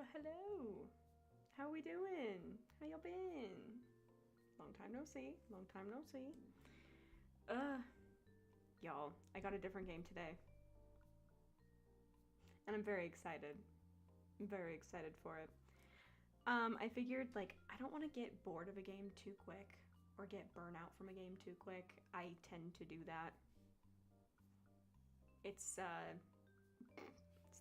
Well, hello. How we doing? How y'all been? Long time no see. Long time no see. Y'all, I got a different game today. And I'm very excited. I'm very excited for it. I figured, like, I don't want to get bored of a game too quick or get burnout from a game too quick. I tend to do that. It's the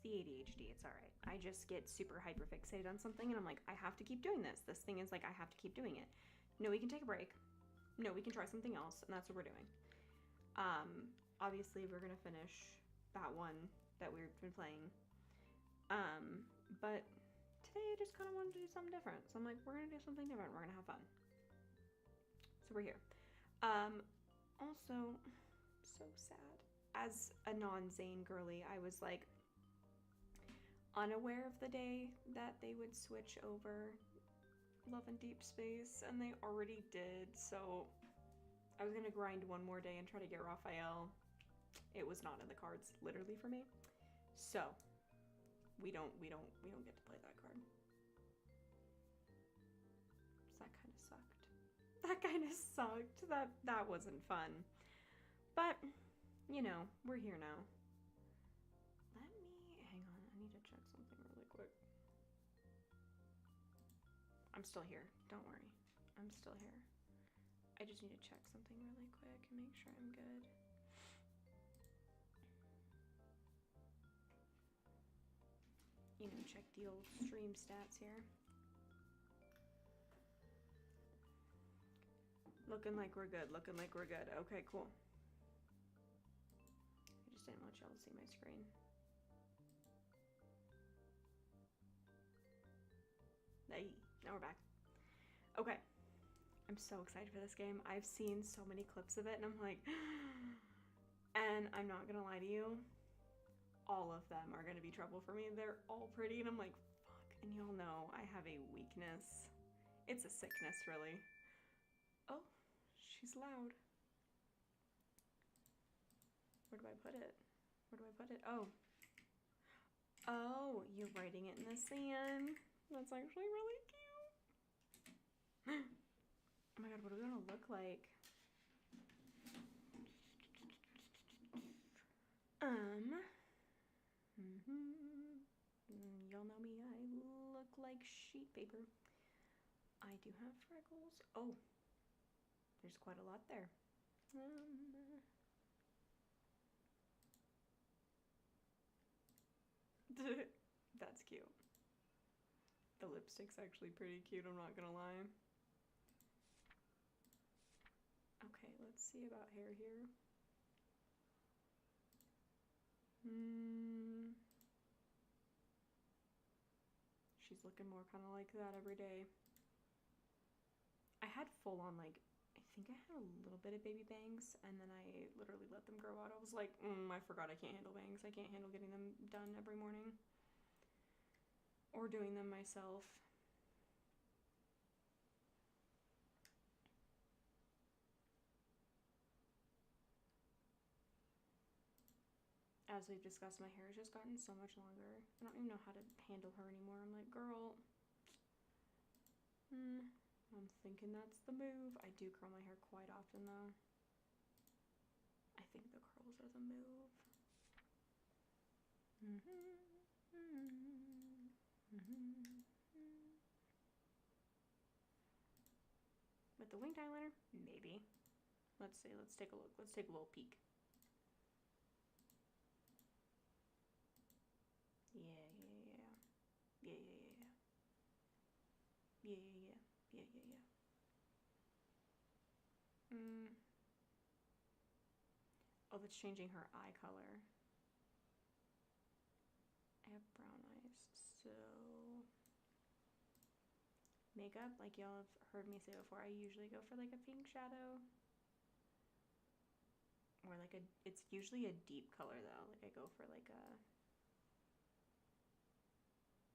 ADHD. It's all right. I just get super hyper fixated on something and I'm like, I have to keep doing this. This thing is like, I have to keep doing it. No, we can take a break. No, we can try something else. And that's what we're doing. Obviously we're going to finish that one that we've been playing. But today I just kind of wanted to do something different. So I'm like, we're going to do something different. We're going to have fun. So we're here. Also, so sad. As a non-Zane girly, I was like unaware of the day that they would switch over Love and Deep Space, and they already did, so I was gonna grind one more day and try to get Raphael. It was not in the cards, literally, for me. So we don't get to play that card. So that kind of sucked. That kind of sucked. That wasn't fun. But you know, we're here now. Let me hang on. I need to check something really quick. I'm still here. Don't worry. I'm still here. I just need to check something really quick and make sure I'm good. You know, check the old stream stats here. Looking like we're good. Looking like we're good. Okay, cool. I just didn't want y'all to see my screen. Hey, now we're back. Okay. I'm so excited for this game. I've seen so many clips of it and I'm like, and I'm not gonna lie to you, all of them are gonna be trouble for me. They're all pretty and I'm like, fuck. And y'all know I have a weakness. It's a sickness, really. Oh, she's loud. Where do I put it? Where do I put it? Oh. Oh, you're writing it in the sand. That's actually really cute. Oh my god, what are we gonna look like? Y'all know me, I look like sheet paper. I do have freckles. Oh, there's quite a lot there. That's cute. The lipstick's actually pretty cute, I'm not gonna lie. Okay, let's see about hair here. She's looking more kind of like that every day. I had full on, like, I think I had a little bit of baby bangs and then I literally let them grow out. I was like, I forgot I can't handle bangs. I can't handle getting them done every morning or doing them myself. As we've discussed, my hair has just gotten so much longer. I don't even know how to handle her anymore. I'm like, girl, I'm thinking that's the move. I do curl my hair quite often, though. I think the curls are the move. With the winged eyeliner? Maybe. Let's see. Let's take a look. Let's take a little peek. Yeah. Oh, that's changing her eye color. I have brown eyes, so makeup, like y'all have heard me say before, I usually go for like a pink shadow. Or like it's usually a deep color though. Like I go for like a,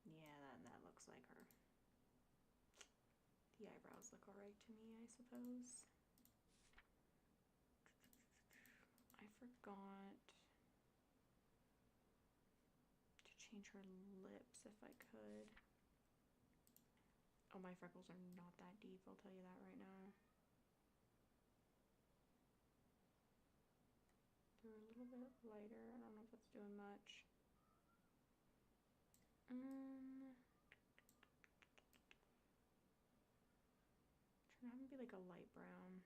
yeah, that looks like her. The eyebrows look alright to me, I suppose. I forgot to change her lips if I could. Oh, my freckles are not that deep, I'll tell you that right now. They're a little bit lighter. I don't know if that's doing much. Trying to have them be like a light brown.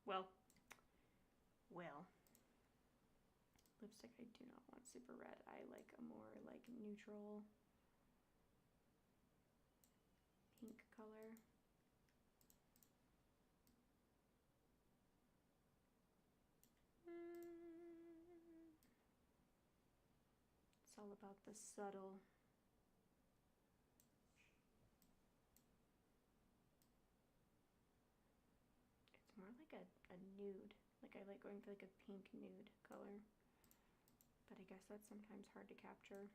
Well. Lipstick I do not want super red. I like a more like neutral pink color. It's all about the subtle. It's more like a nude. Like I like going for like a pink nude color. But I guess that's sometimes hard to capture.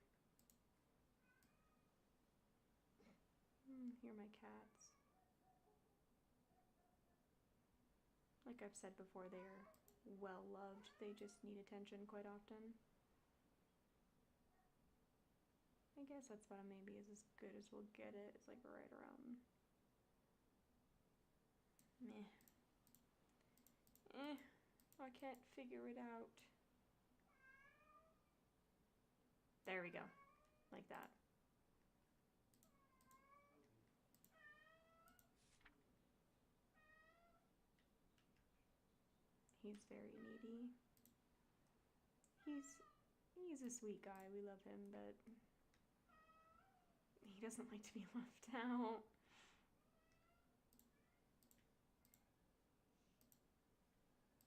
Here are my cats. Like I've said before, they're well loved. They just need attention quite often. I guess that's about maybe is as good as we'll get it. It's like right around. Meh. I can't figure it out. There we go. Like that. He's very needy. He's a sweet guy. We love him, but he doesn't like to be left out.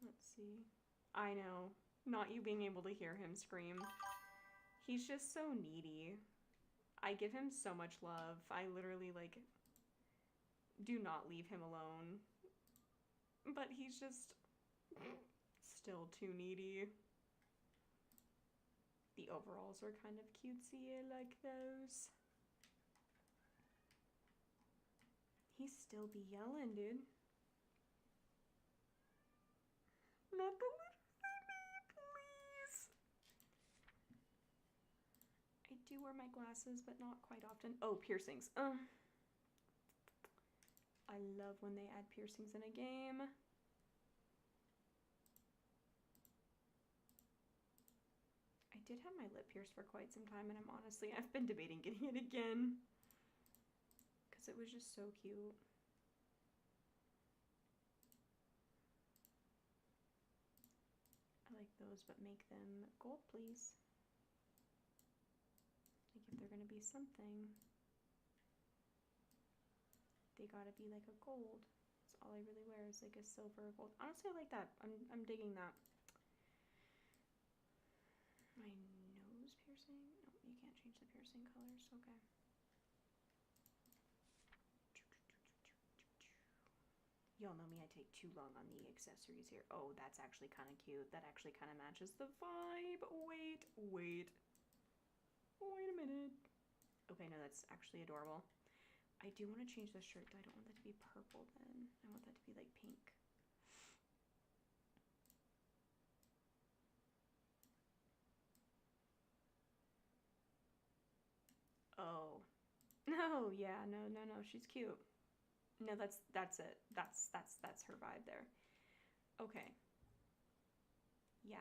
Let's see. I know. Not you being able to hear him scream. He's just so needy. I give him so much love. I literally, like, do not leave him alone. But he's just still too needy. The overalls are kind of cutesy. I like those. He still be yelling, dude. Not the little baby, please. I do wear my glasses, but not quite often. Oh, piercings. I love when they add piercings in a game. I did have my lip pierced for quite some time, and I've been debating getting it again. Because it was just so cute. I like those, but make them gold, please. Like if they're gonna be something, they gotta be like a gold. That's all I really wear is like a silver or gold. Honestly, I like that. I'm digging that. My nose piercing? No, you can't change the piercing colors. Okay. Y'all know me, I take too long on the accessories here. Oh, that's actually kind of cute. That actually kind of matches the vibe. Wait a minute. Okay, no, that's actually adorable. I do want to change the shirt, though. I don't want that to be purple then. I want that to be like pink. Oh. No, yeah, no, she's cute. No, that's it. That's her vibe there. Okay. Yeah.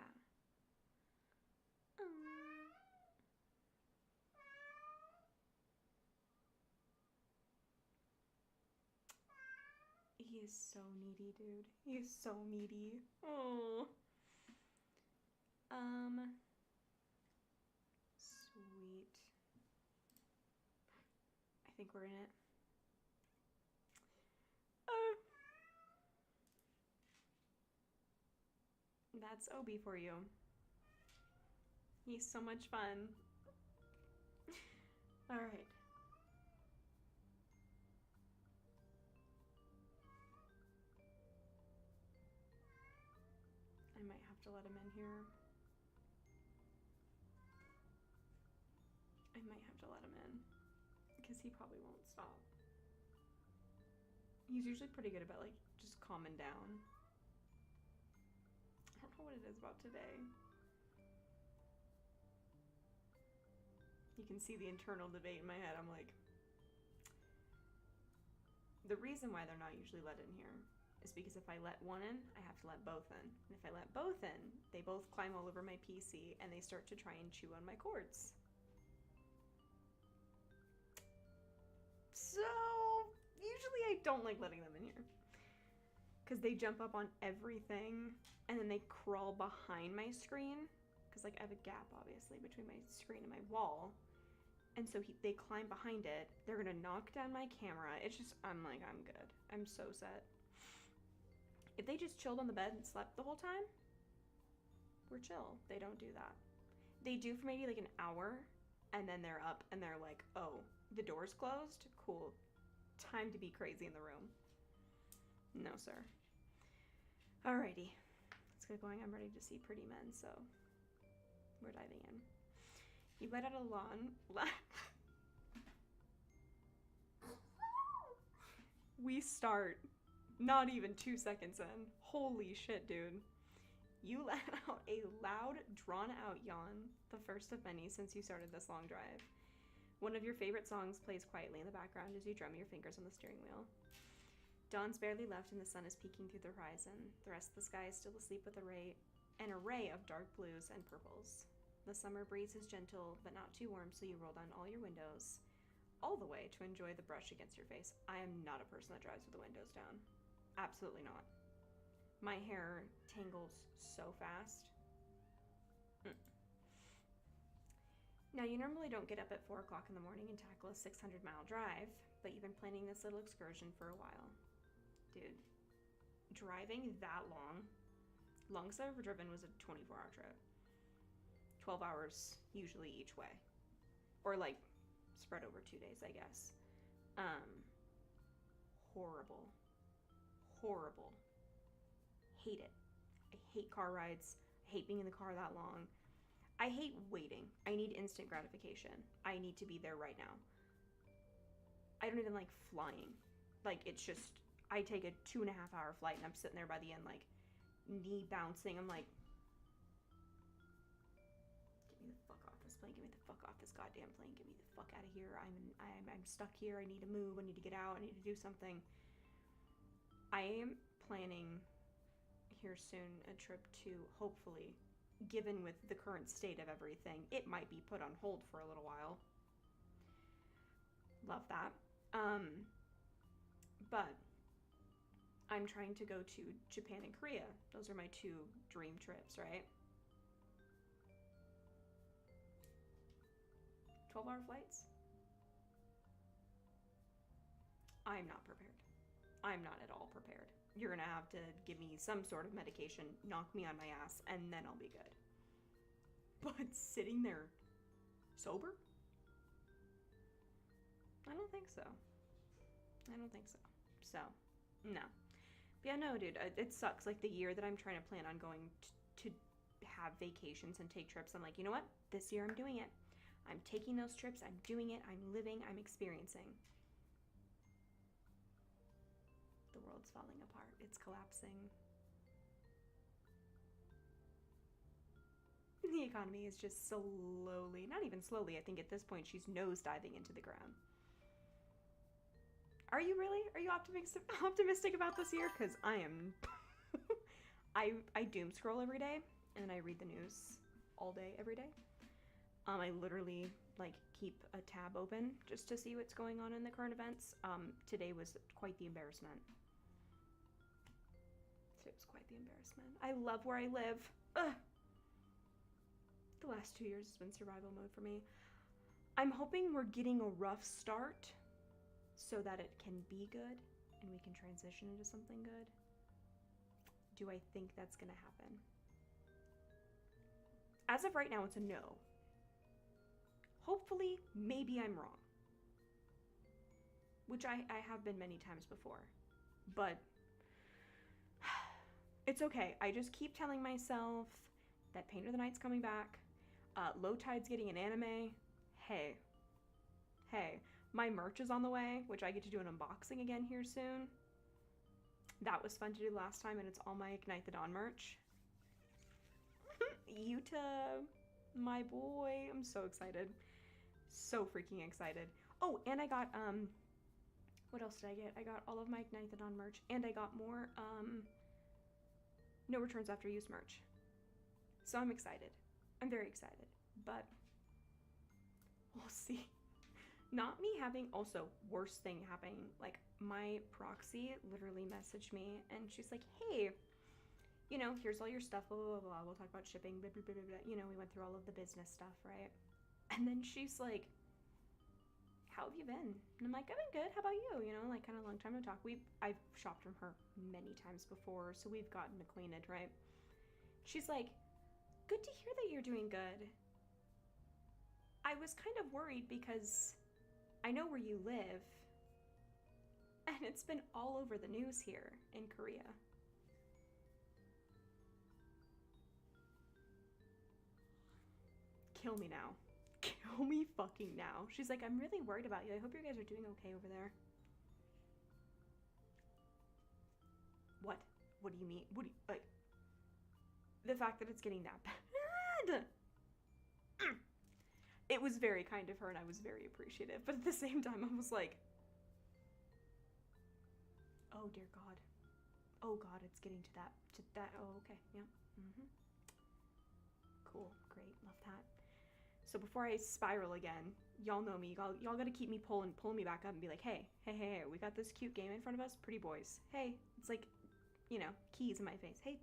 He is so needy, dude. He is so needy. Oh. Sweet. I think we're in it. That's Obi for you. He's so much fun. All right. I might have to let him in here. I might have to let him in because he probably won't stop. He's usually pretty good about like just calming down. I don't know what it is about today. you can see the internal debate in my head. I'm like, the reason why they're not usually let in here is because if I let one in, I have to let both in. And if I let both in, they both climb all over my PC and they start to try and chew on my cords. So, usually I don't like letting them in here. Because they jump up on everything and then they crawl behind my screen. Because, like, I have a gap, obviously, between my screen and my wall. And so they climb behind it. They're gonna knock down my camera. It's just, I'm like, I'm good. I'm so set. If they just chilled on the bed and slept the whole time, we're chill. They don't do that. They do for maybe like an hour, and then they're up and they're like, oh, the door's closed? Cool. Time to be crazy in the room. No, sir. Alrighty. Let's get going. I'm ready to see pretty men, so we're diving in. You let out a We start not even 2 seconds in. Holy shit, dude. You let out a loud, drawn-out yawn, the first of many since you started this long drive. One of your favorite songs plays quietly in the background as you drum your fingers on the steering wheel. Dawn's barely left and the sun is peeking through the horizon. The rest of the sky is still asleep with an array of dark blues and purples. The summer breeze is gentle, but not too warm, so you roll down all your windows, all the way to enjoy the brush against your face. I am not a person that drives with the windows down. Absolutely not. My hair tangles so fast. Now, you normally don't get up at 4 o'clock in the morning and tackle a 600-mile drive, but you've been planning this little excursion for a while. Dude, driving that long, longest I've ever driven was a 24-hour trip. 12 hours usually each way, or like spread over 2 days, I guess. Horrible. Hate it. I hate car rides. I hate being in the car that long. I hate waiting. I need instant gratification. I need to be there right now. I don't even like flying. Like, it's just, I take a 2.5-hour flight and I'm sitting there by the end like knee bouncing. I'm like, get me the fuck off this plane. Get me the fuck off this goddamn plane. Get me the fuck out of here. I'm stuck here. I need to move. I need to get out. I need to do something. I am planning here soon a trip to, hopefully, given with the current state of everything, it might be put on hold for a little while. Love that. But I'm trying to go to Japan and Korea. Those are my 2 dream trips, right? 12-hour flights? I'm not prepared. I'm not at all prepared. You're gonna have to give me some sort of medication, knock me on my ass, and then I'll be good. But sitting there sober? I don't think so. So, no. But yeah, no, dude, it sucks. Like, the year that I'm trying to plan on going to have vacations and take trips, I'm like, you know what? This year I'm doing it. I'm taking those trips. I'm doing it. I'm living. I'm experiencing. The world's falling apart. It's collapsing. The economy is just slowly, not even slowly, I think at this point she's nosediving into the ground. Are you really? Are you optimistic about this year? Because I am. I doom scroll every day and I read the news all day, every day. I literally like keep a tab open just to see what's going on in the current events. Today was quite the embarrassment. I love where I live. Ugh. The last 2 years has been survival mode for me. I'm hoping we're getting a rough start so that it can be good and we can transition into something good. Do I think that's gonna happen? As of right now, it's a no. Hopefully, maybe I'm wrong. Which I have been many times before. But it's okay. I just keep telling myself that Painter the Night's coming back. Low Tide's getting an anime. Hey. My merch is on the way, which I get to do an unboxing again here soon. That was fun to do last time, and it's all my Ignite the Dawn merch. Yuta, my boy. I'm so excited. So freaking excited. Oh, and I got, what else did I get? I got all of my Ignitethon merch, and I got more, no returns after use merch. So I'm excited. I'm very excited, but we'll see. Not me having, also, worst thing happening, like, my proxy literally messaged me, and she's like, hey, you know, here's all your stuff, blah, blah, blah, blah. We'll talk about shipping, blah, blah, blah, blah, blah. You know, we went through all of the business stuff, right? And then she's like, how have you been? And I'm like, I've been good. How about you? You know, like, kind of long time to talk. I've shopped from her many times before, so we've gotten acquainted, right? She's like, good to hear that you're doing good. I was kind of worried because I know where you live, and it's been all over the news here in Korea. Kill me now. Kill me fucking now. She's like, I'm really worried about you. I hope you guys are doing okay over there. What? What do you mean? What do you, like, the fact that it's getting that bad. It was very kind of her, and I was very appreciative. But at the same time, I was like, oh dear God. Oh God, it's getting to that. Oh, okay. Yeah. Cool. Great. Love that. So before I spiral again, y'all know me. Y'all gotta keep me pulling me back up and be like, hey, we got this cute game in front of us. Pretty boys. Hey, it's like, you know, keys in my face. Hey,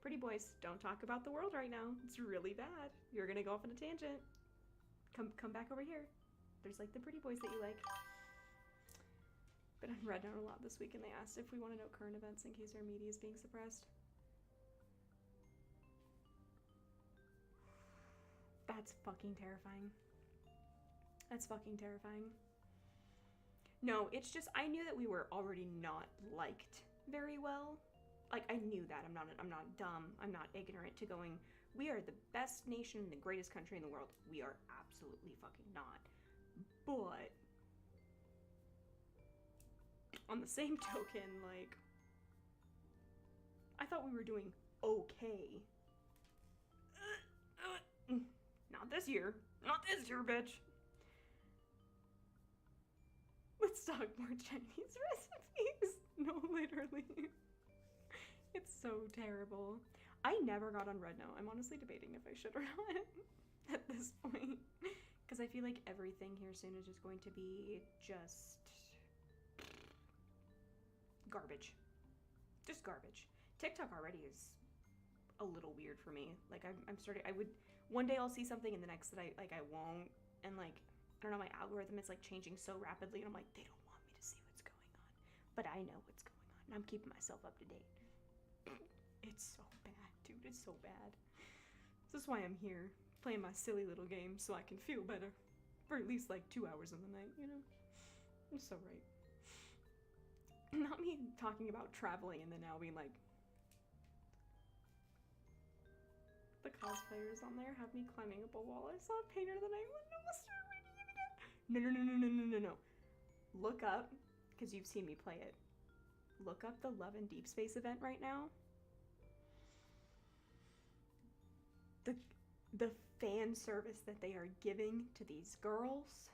pretty boys, don't talk about the world right now. It's really bad. You're gonna go off on a tangent. Come back over here. There's like the pretty boys that you like. But I've read down a lot this week, and they asked if we want to know current events in case our media is being suppressed. That's fucking terrifying. That's fucking terrifying. No, it's just, I knew that we were already not liked very well. Like, I knew that. I'm not dumb. I'm not ignorant to going, we are the best nation and the greatest country in the world. We are absolutely fucking not. But on the same token, like, I thought we were doing okay. Not this year. Not this year, bitch. Let's talk more Chinese recipes. No, literally. It's so terrible. I never got on Rednote. I'm honestly debating if I should or not at this point. Because I feel like everything here soon is just going to be just garbage. Just garbage. TikTok already is a little weird for me. Like, I'm starting, one day I'll see something and the next that I won't. And like, I don't know, my algorithm is like changing so rapidly, and I'm like, they don't want me to see what's going on. But I know what's going on, and I'm keeping myself up to date. It's so bad, dude. It's so bad. This is why I'm here, playing my silly little game so I can feel better. For at least like 2 hours in the night, you know? I'm so right. Not me talking about traveling and then now being like, the cosplayers on there have me climbing up a wall. I saw a painter that I wouldn't almost start reading it again. No. Look up, because you've seen me play it. Look up the Love and Deep Space event right now. The fan service that they are giving to these girls.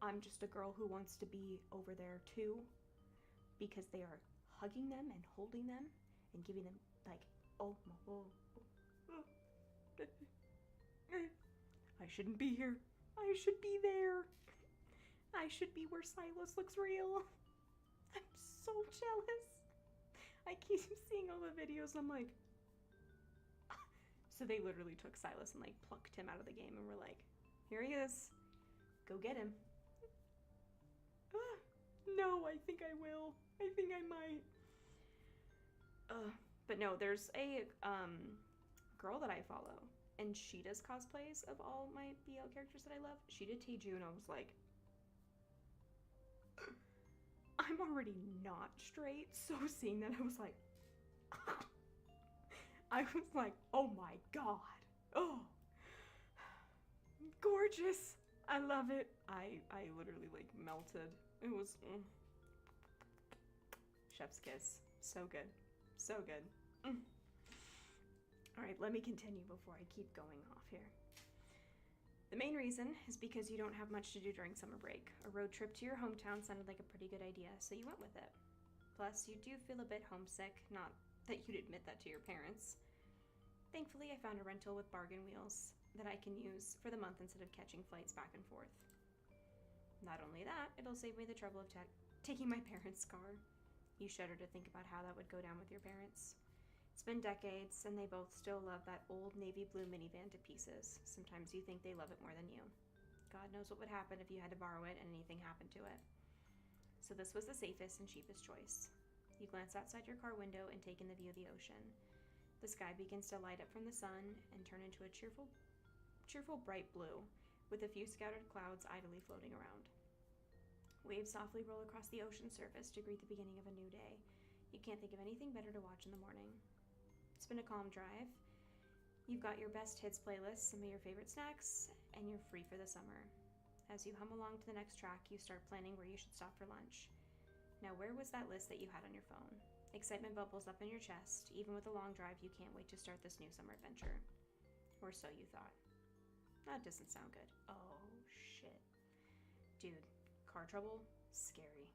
I'm just a girl who wants to be over there too, because they are hugging them and holding them and giving them like, oh. I shouldn't be here. I should be there. I should be where Silas looks real. I'm so jealous. I keep seeing all the videos and I'm like, so they literally took Silas and like plucked him out of the game and were like, here he is. Go get him. No, I think I will. I think I might. But no, there's a girl that I follow, and she does cosplays of all my BL characters that I love. She did Teju, and I was like, I'm already not straight, so seeing that, I was like, oh my god. Oh, gorgeous. I love it. I literally like melted. It was chef's kiss. So good. So good. All right, let me continue before I keep going off here. The main reason is because you don't have much to do during summer break. A road trip to your hometown sounded like a pretty good idea, so you went with it. Plus, you do feel a bit homesick, not that you'd admit that to your parents. Thankfully, I found a rental with bargain wheels that I can use for the month instead of catching flights back and forth. Not only that, it'll save me the trouble of taking my parents' car. You shudder to think about how that would go down with your parents. It's been decades, and they both still love that old navy blue minivan to pieces. Sometimes you think they love it more than you. God knows what would happen if you had to borrow it and anything happened to it. So this was the safest and cheapest choice. You glance outside your car window and take in the view of the ocean. The sky begins to light up from the sun and turn into a cheerful bright blue, with a few scattered clouds idly floating around. Waves softly roll across the ocean surface to greet the beginning of a new day. You can't think of anything better to watch in the morning. It's been a calm drive. You've got your best hits playlist, some of your favorite snacks, and you're free for the summer. As you hum along to the next track, you start planning where you should stop for lunch. Now, where was that list that you had on your phone? Excitement bubbles up in your chest. Even with a long drive, you can't wait to start this new summer adventure. Or so you thought. That doesn't sound good. Oh, shit. Dude, car trouble? Scary.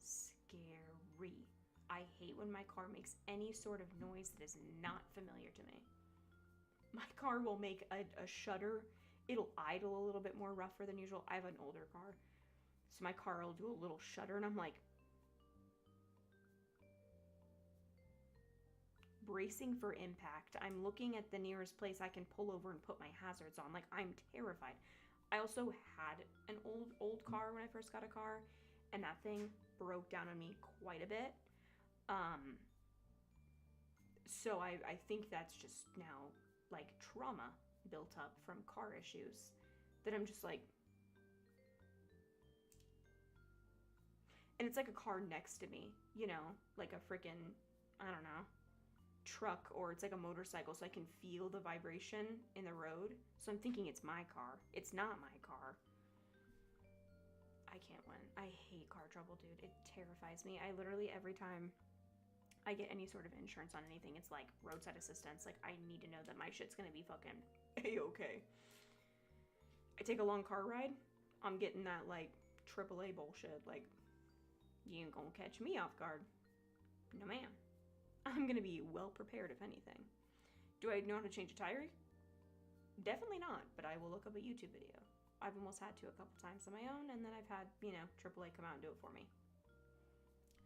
Scary. I hate when my car makes any sort of noise that is not familiar to me. My car will make a shudder. It'll idle a little bit more rougher than usual. I have an older car, so my car will do a little shudder, and I'm like bracing for impact. I'm looking at the nearest place I can pull over and put my hazards on. Like, I'm terrified. I also had an old car when I first got a car, and that thing broke down on me quite a bit. So I think that's just now like trauma built up from car issues that I'm just like, and it's like a car next to me, you know, like a freaking, I don't know, truck, or it's like a motorcycle, so I can feel the vibration in the road. So I'm thinking it's my car. It's not my car. I can't win. I hate car trouble, dude. It terrifies me. I literally, every time I get any sort of insurance on anything, it's like roadside assistance. Like, I need to know that my shit's gonna be fucking A-okay. I take a long car ride, I'm getting that like AAA bullshit. Like, you ain't gonna catch me off guard. No ma'am. I'm gonna be well prepared if anything. Do I know how to change a tire? Definitely not, but I will look up a YouTube video. I've almost had to a couple times on my own, and then I've had, you know, AAA come out and do it for me.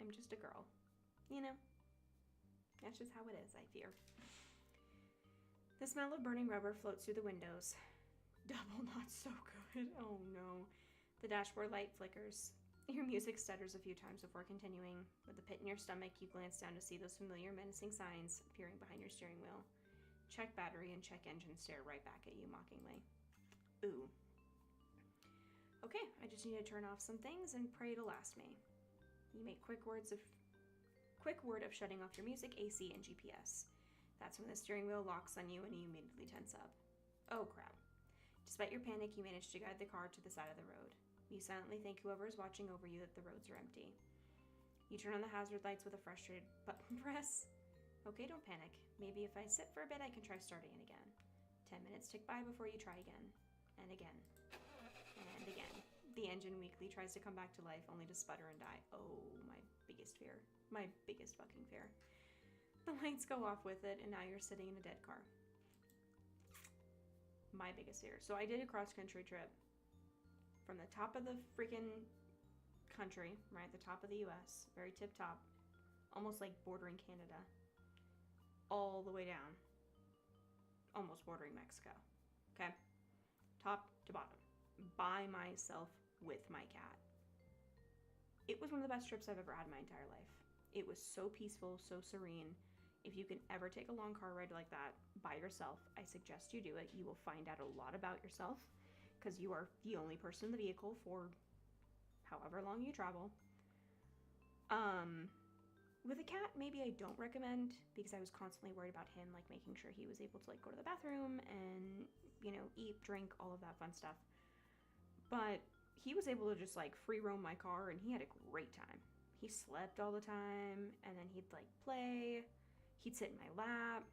I'm just a girl, you know? That's just how it is, I fear. The smell of burning rubber floats through the windows. Double not so good. Oh no. The dashboard light flickers. Your music stutters a few times before continuing. With a pit in your stomach, you glance down to see those familiar menacing signs appearing behind your steering wheel. Check battery and check engine stare right back at you mockingly. Ooh. Okay, I just need to turn off some things and pray to last me. You make quick word of shutting off your music, AC, and GPS. That's when the steering wheel locks on you and you immediately tense up. Oh crap. Despite your panic, you manage to guide the car to the side of the road. You silently thank whoever is watching over you that the roads are empty. You turn on the hazard lights with a frustrated button press. Okay, don't panic. Maybe if I sit for a bit, I can try starting it again. 10 minutes tick by before you try again. And again. And again. The engine weakly tries to come back to life, only to sputter and die. Oh, my biggest fear. My biggest fucking fear. The lights go off with it, and now you're sitting in a dead car. My biggest fear. So I did a cross-country trip from the top of the freaking country, right, the top of the US, very tip-top, almost like bordering Canada, all the way down, almost bordering Mexico, okay? Top to bottom, by myself with my cat. It was one of the best trips I've ever had in my entire life. It was so peaceful, so serene. If you can ever take a long car ride like that by yourself, I suggest you do it. You will find out a lot about yourself because you are the only person in the vehicle for however long you travel. With a cat, maybe I don't recommend because I was constantly worried about him, like making sure he was able to like go to the bathroom and, you know, eat, drink, all of that fun stuff. But he was able to just like free roam my car and he had a great time. He slept all the time and then he'd like play. He'd sit in my lap.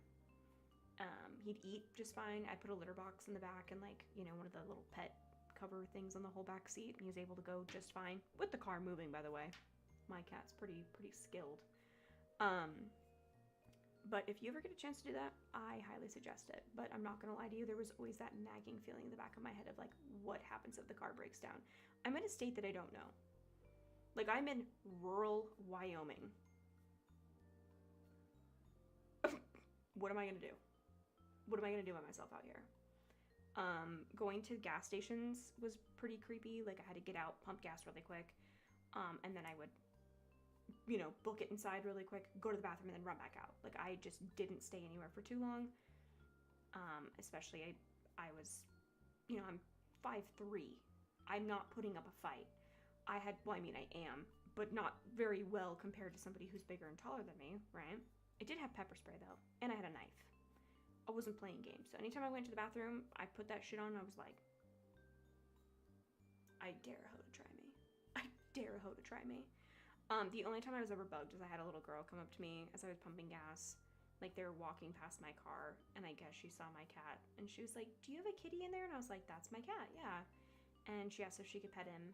He'd eat just fine. I put a litter box in the back and, like, you know, one of the little pet cover things on the whole back seat. And he was able to go just fine with the car moving, by the way. My cat's pretty skilled. But if you ever get a chance to do that, I highly suggest it. But I'm not going to lie to you, there was always that nagging feeling in the back of my head of, like, what happens if the car breaks down? I'm in a state that I don't know. Like, I'm in rural Wyoming. What am I going to do? What am I going to do by myself out here? Going to gas stations was pretty creepy. Like, I had to get out, pump gas really quick, and then I would, you know, book it inside really quick, go to the bathroom, and then run back out. Like, I just didn't stay anywhere for too long. Especially, I was, you know, I'm 5'3". I'm not putting up a fight. I am, but not very well compared to somebody who's bigger and taller than me, right? I did have pepper spray, though, and I had a knife. I wasn't playing games, so anytime I went to the bathroom, I put that shit on, and I was like, I dare Ho to try me. I dare Ho to try me. The only time I was ever bugged is I had a little girl come up to me as I was pumping gas. Like, they were walking past my car, and I guess she saw my cat, and she was like, do you have a kitty in there? And I was like, that's my cat, yeah. And she asked if she could pet him,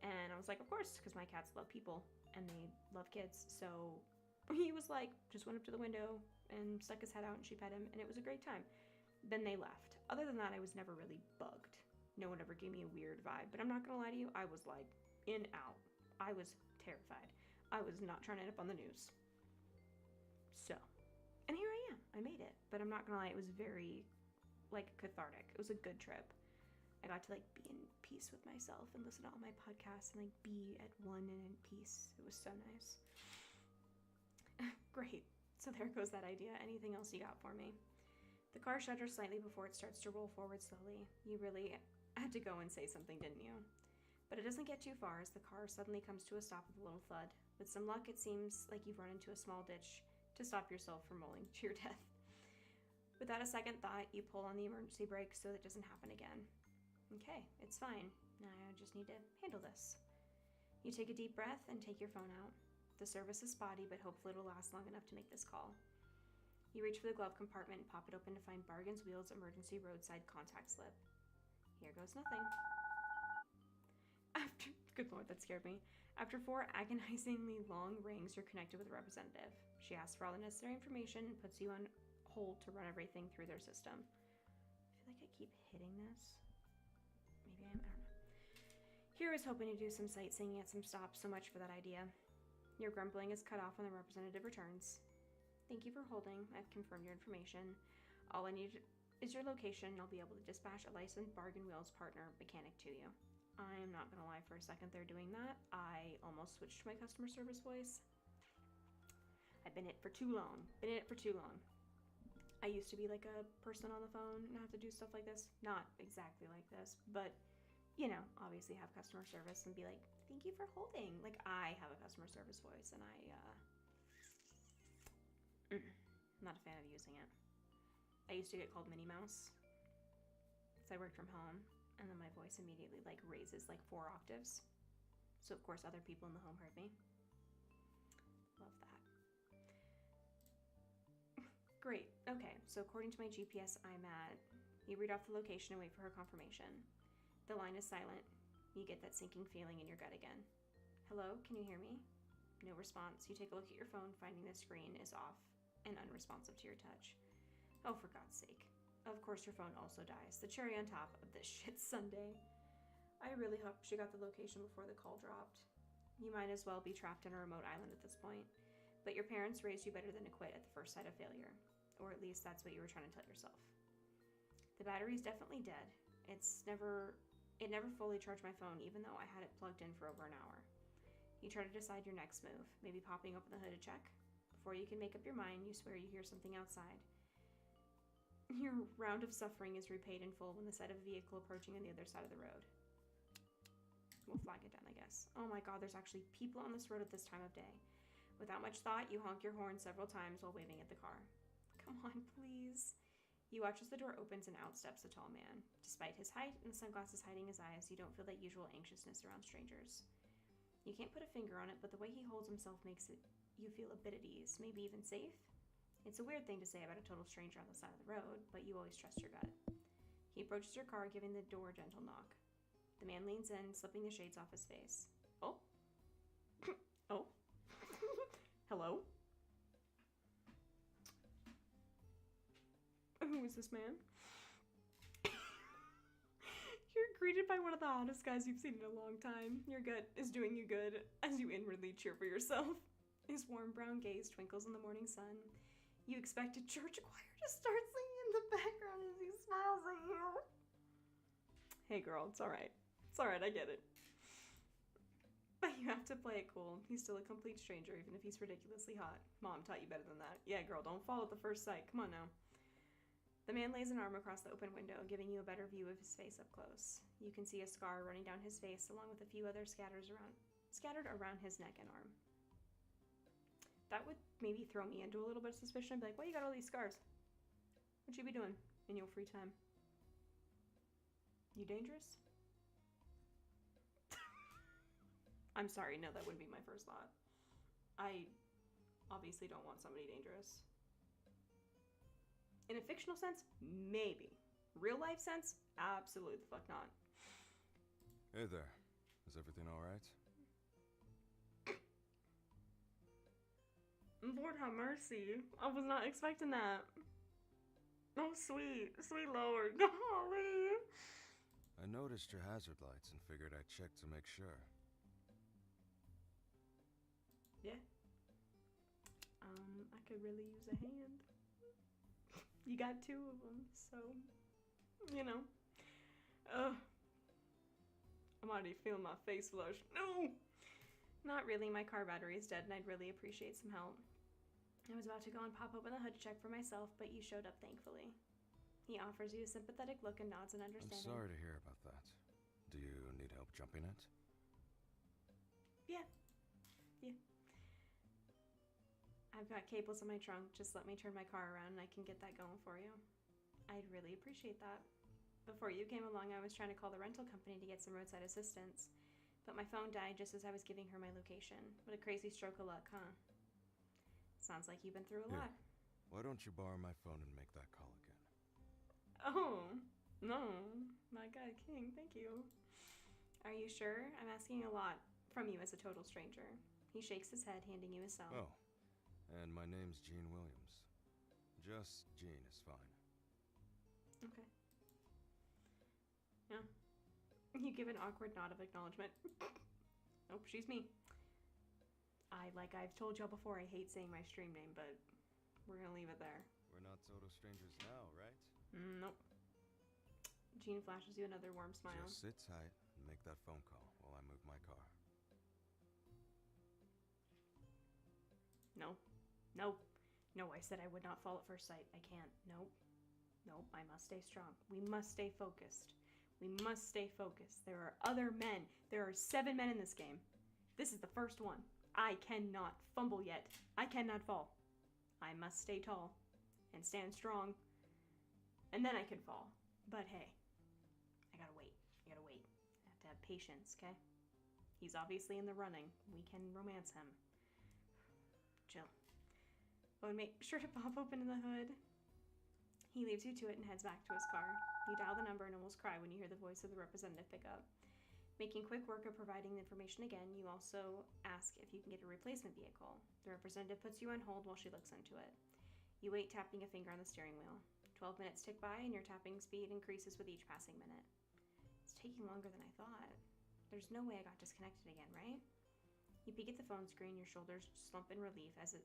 and I was like, of course, because my cats love people, and they love kids, so he was like, just went up to the window and stuck his head out, and she pet him, and it was a great time. Then they left. Other than that, I was never really bugged. No one ever gave me a weird vibe, but I'm not gonna lie to you, I was like, in, out. I was terrified. I was not trying to end up on the news. So, and here I am. I made it. But I'm not gonna lie, it was very, like, cathartic. It was a good trip. I got to, like, be in peace with myself and listen to all my podcasts and, like, be at one and in peace. It was so nice. Great. So there goes that idea. Anything else you got for me? The car shudders slightly before it starts to roll forward slowly. You really had to go and say something, didn't you? But it doesn't get too far as the car suddenly comes to a stop with a little thud. With some luck, it seems like you've run into a small ditch to stop yourself from rolling to your death. Without a second thought, you pull on the emergency brake so that doesn't happen again. Okay, it's fine. I just need to handle this. You take a deep breath and take your phone out. The service is spotty, but hopefully it'll last long enough to make this call. You reach for the glove compartment and pop it open to find Bargain's Wheels emergency roadside contact slip. Here goes nothing. Good lord, that scared me. After 4 agonizingly long rings, you're connected with a representative. She asks for all the necessary information and puts you on hold to run everything through their system. I feel like I keep hitting this. Maybe I don't know. Here is hoping to do some sightseeing at some stops, so much for that idea. Your grumbling is cut off when the representative returns. Thank you for holding. I've confirmed your information. All I need is your location, and I'll be able to dispatch a licensed Bargain Wheels partner mechanic to you. I'm not gonna lie, for a second they're doing that. I almost switched to my customer service voice. I've been in it for too long. I used to be like a person on the phone and have to do stuff like this. Not exactly like this, but, you know, obviously have customer service and be like, thank you for holding. Like, I have a customer service voice, and I'm not a fan of using it. I used to get called Minnie Mouse, so I worked from home, and then my voice immediately, like, raises, like, 4 octaves. So, of course, other people in the home heard me. Love that. Great. Okay, so according to my GPS, I'm at... You read off the location and wait for her confirmation. The line is silent. You get that sinking feeling in your gut again. Hello, can you hear me? No response. You take a look at your phone, finding the screen is off and unresponsive to your touch. Oh, for God's sake. Of course your phone also dies. The cherry on top of this shit Sunday. I really hope she got the location before the call dropped. You might as well be trapped on a remote island at this point. But your parents raised you better than to quit at the first sight of failure. Or at least that's what you were trying to tell yourself. The battery's definitely dead. It never fully charged my phone, even though I had it plugged in for over an hour. You try to decide your next move, maybe popping open the hood to check. Before you can make up your mind, you swear you hear something outside. Your round of suffering is repaid in full when the sight of a vehicle approaching on the other side of the road. We'll flag it down, I guess. Oh my god, there's actually people on this road at this time of day. Without much thought, you honk your horn several times while waving at the car. Come on, please. You watch as the door opens and out steps a tall man. Despite his height and the sunglasses hiding his eyes, you don't feel that usual anxiousness around strangers. You can't put a finger on it, but the way he holds himself makes you feel a bit at ease, maybe even safe. It's a weird thing to say about a total stranger on the side of the road, but you always trust your gut. He approaches your car, giving the door a gentle knock. The man leans in, slipping the shades off his face. Oh? Oh? Hello? Who is this man? You're greeted by one of the hottest guys you've seen in a long time. Your gut is doing you good as you inwardly cheer for yourself. His warm brown gaze twinkles in the morning sun. You expect a church choir to start singing in the background as he smiles at you. Hey girl, it's alright. It's alright, I get it. But you have to play it cool. He's still a complete stranger, even if he's ridiculously hot. Mom taught you better than that. Yeah, girl, don't fall at the first sight. Come on now. The man lays an arm across the open window, giving you a better view of his face up close. You can see a scar running down his face, along with a few others scattered around his neck and arm. That would maybe throw me into a little bit of suspicion. I'd be like, why you got all these scars? What you be doing in your free time? You dangerous? I'm sorry, no, that wouldn't be my first thought. I obviously don't want somebody dangerous. In a fictional sense, maybe. Real life sense, absolutely the fuck not. Hey there. Is everything alright? Lord have mercy. I was not expecting that. Oh, sweet. Sweet Lord. Golly. I noticed your hazard lights and figured I'd check to make sure. Yeah. I could really use a hand. You got two of them, so, you know. I'm already feeling my face flush. No! Not really. My car battery is dead and I'd really appreciate some help. I was about to go and pop open the hood to check for myself, but you showed up thankfully. He offers you a sympathetic look and nods in understanding. I'm sorry to hear about that. Do you need help jumping it? Yeah. I've got cables in my trunk. Just let me turn my car around and I can get that going for you. I'd really appreciate that. Before you came along, I was trying to call the rental company to get some roadside assistance, but my phone died just as I was giving her my location. What a crazy stroke of luck, huh? Sounds like you've been through a lot. Why don't you borrow my phone and make that call again? Oh, no. My God, King, thank you. Are you sure? I'm asking a lot from you as a total stranger. He shakes his head, handing you his cell. Oh, and my name's Gene Williams. Just Gene is fine. Okay. Yeah. You give an awkward nod of acknowledgement. Nope, she's me. Like I've told y'all before, I hate saying my stream name, but we're gonna leave it there. We're not total strangers now, right? Nope. Gene flashes you another warm smile. Just sit tight and make that phone call while I move my car. No. No, I said I would not fall at first sight. I can't. Nope. I must stay strong. We must stay focused. There are other men. There are 7 men in this game. This is the first one. I cannot fumble yet. I cannot fall. I must stay tall and stand strong. And then I can fall. But hey, I gotta wait. I have to have patience, okay? He's obviously in the running. We can romance him. Chill. Oh, and make sure to pop open the hood. He leaves you to it and heads back to his car. You dial the number and almost cry when you hear the voice of the representative pick up. Making quick work of providing the information again, you also ask if you can get a replacement vehicle. The representative puts you on hold while she looks into it. You wait, tapping a finger on the steering wheel. 12 minutes tick by and your tapping speed increases with each passing minute. It's taking longer than I thought. There's no way I got disconnected again, right? You peek at the phone screen, your shoulders slump in relief as it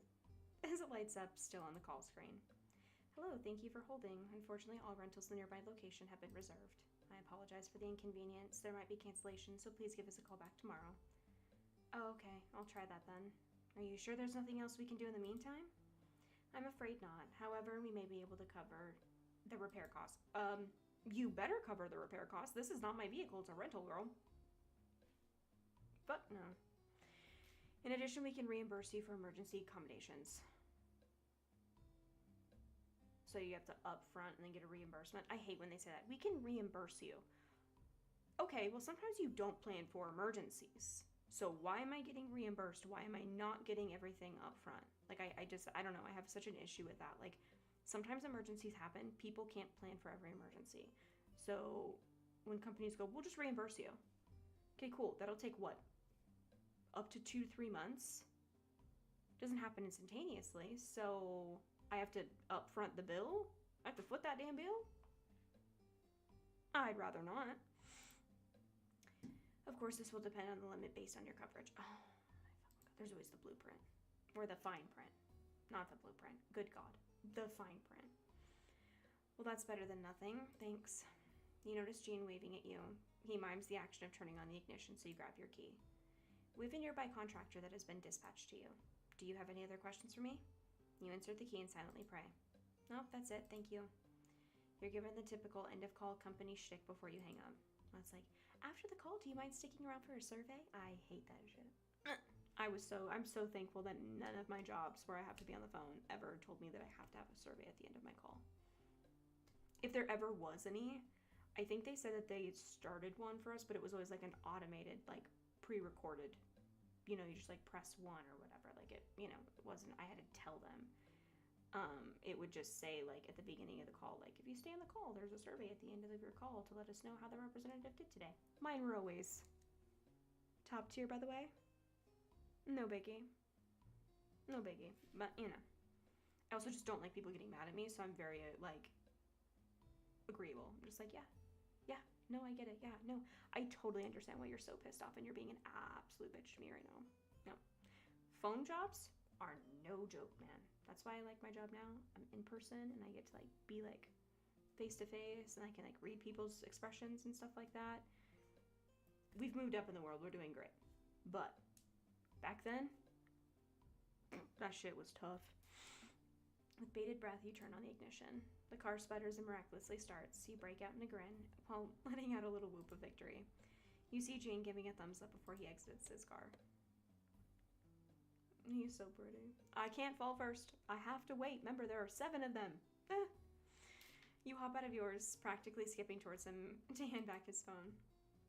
lights up, still on the call screen. Hello, thank you for holding. Unfortunately, all rentals in the nearby location have been reserved. I apologize for the inconvenience. There might be cancellation, so please give us a call back tomorrow. Oh, okay. I'll try that then. Are you sure there's nothing else we can do in the meantime? I'm afraid not. However, we may be able to cover the repair costs. You better cover the repair costs. This is not my vehicle. It's a rental, girl. But no. In addition, we can reimburse you for emergency accommodations. So you have to upfront and then get a reimbursement. I hate when they say that. We can reimburse you. Okay, well sometimes you don't plan for emergencies. So why am I getting reimbursed? Why am I not getting everything up front? Like, I don't know. I have such an issue with that. Like, sometimes emergencies happen. People can't plan for every emergency. So when companies go, we'll just reimburse you. Okay, cool. That'll take what? Up to 2 to 3 months? Doesn't happen instantaneously. So I have to upfront the bill? I have to foot that damn bill? I'd rather not. Of course, this will depend on the limit based on your coverage. Oh, my fucking God. There's always the blueprint. Or the fine print. Not the blueprint. Good God. The fine print. Well, that's better than nothing. Thanks. You notice Gene waving at you. He mimes the action of turning on the ignition, so you grab your key. We have a nearby contractor that has been dispatched to you. Do you have any other questions for me? You insert the key and silently pray. Nope, that's it. Thank you. You're given the typical end-of-call company shtick before you hang up. It's like, after the call, do you mind sticking around for a survey? I hate that shit. I'm so thankful that none of my jobs where I have to be on the phone ever told me that I have to have a survey at the end of my call. If there ever was any, I think they said that they started one for us, but it was always like an automated, like pre-recorded, you just like press 1 or whatever. Like it wasn't, I had to tell them. It would just say like at the beginning of the call, like if you stay on the call, there's a survey at the end of your call to let us know how the representative did today. Mine were always top tier, by the way. No biggie. No biggie. But I also just don't like people getting mad at me, so I'm very like agreeable. I'm just like, yeah, no, I get it. Yeah, no, I totally understand why you're so pissed off and you're being an absolute bitch to me right now. No, phone jobs are no joke, man. That's why I like my job now. I'm in person and I get to like be like face to face and I can like read people's expressions and stuff like that. We've moved up in the world. We're doing great. But back then, that shit was tough. With bated breath, you turn on the ignition. The car sputters and miraculously starts. You break out in a grin while letting out a little whoop of victory. You see Gene giving a thumbs up before he exits his car. He's so pretty. I can't fall first. I have to wait. Remember, there are 7 of them. You hop out of yours, practically skipping towards him to hand back his phone.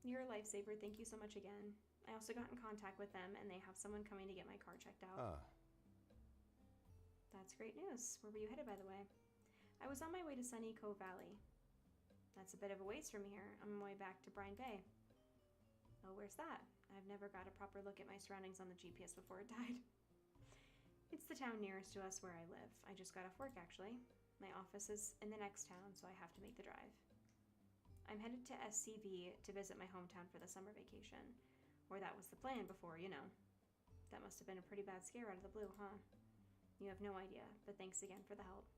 You're a lifesaver. Thank you so much again. I also got in contact with them, and they have someone coming to get my car checked out. That's great news. Where were you headed, by the way? I was on my way to Sunny Cove Valley. That's a bit of a ways from here. I'm on my way back to Brine Bay. Oh, where's that? I've never got a proper look at my surroundings on the GPS before it died. It's the town nearest to us where I live. I just got off work, actually. My office is in the next town, so I have to make the drive. I'm headed to SCV to visit my hometown for the summer vacation. Or that was the plan before, That must have been a pretty bad scare out of the blue, huh? You have no idea, but thanks again for the help.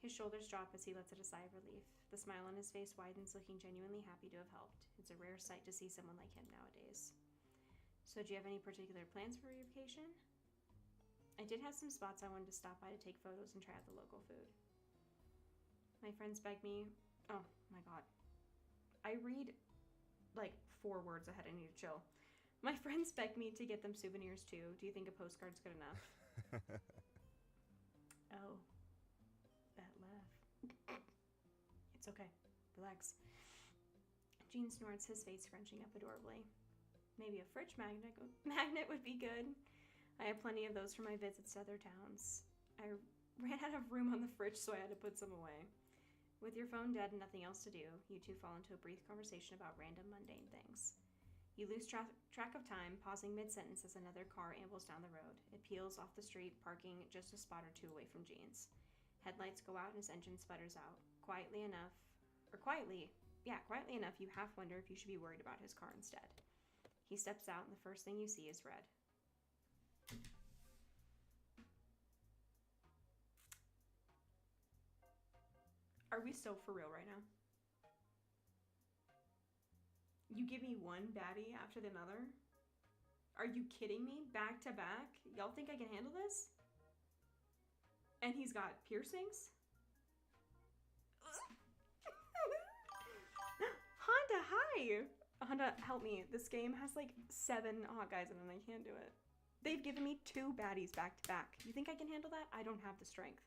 His shoulders drop as he lets out a sigh of relief. The smile on his face widens, looking genuinely happy to have helped. It's a rare sight to see someone like him nowadays. So do you have any particular plans for your vacation? I did have some spots I wanted to stop by to take photos and try out the local food. My friends begged me... Oh, my God. I read, like, 4 words ahead. I need to chill. My friends begged me to get them souvenirs, too. Do you think a postcard's good enough? Oh. That laugh. It's okay. Relax. Gene snorts, his face scrunching up adorably. Maybe a fridge magnet would be good. I have plenty of those for my visits to other towns. I ran out of room on the fridge, so I had to put some away. With your phone dead and nothing else to do, you two fall into a brief conversation about random mundane things. You lose track of time, pausing mid-sentence as another car ambles down the road. It peels off the street, parking just a spot or 2 away from Gene's. Headlights go out and his engine sputters out. Quietly enough, you half wonder if you should be worried about his car instead. He steps out and the first thing you see is red. Are we so for real right now? You give me one baddie after another? Are you kidding me? Back to back? Y'all think I can handle this? And he's got piercings? Honda, hi! Honda, help me. This game has like 7 hot guys in it and I can't do it. They've given me 2 baddies back to back. You think I can handle that? I don't have the strength.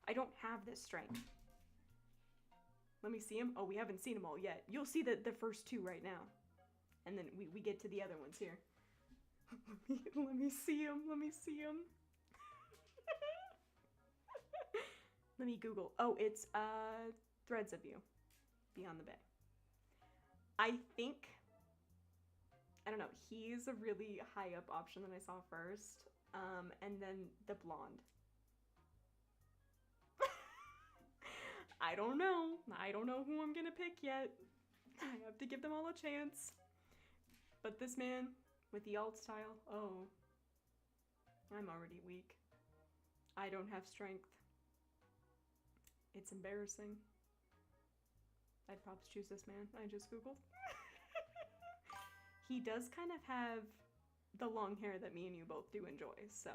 I don't have this strength. Let me see them. Oh, we haven't seen them all yet. You'll see the first 2 right now. And then we get to the other ones here. Let me see him. Let me see him. Let me Google. Oh, it's Threads of You, Beyond the Bay. I think, I don't know, he's a really high up option that I saw first. And then the blonde. I don't know. I don't know who I'm gonna pick yet. I have to give them all a chance. But this man with the alt style, oh, I'm already weak. I don't have strength. It's embarrassing. I'd probably choose this man. I just Googled. He does kind of have the long hair that me and you both do enjoy, so.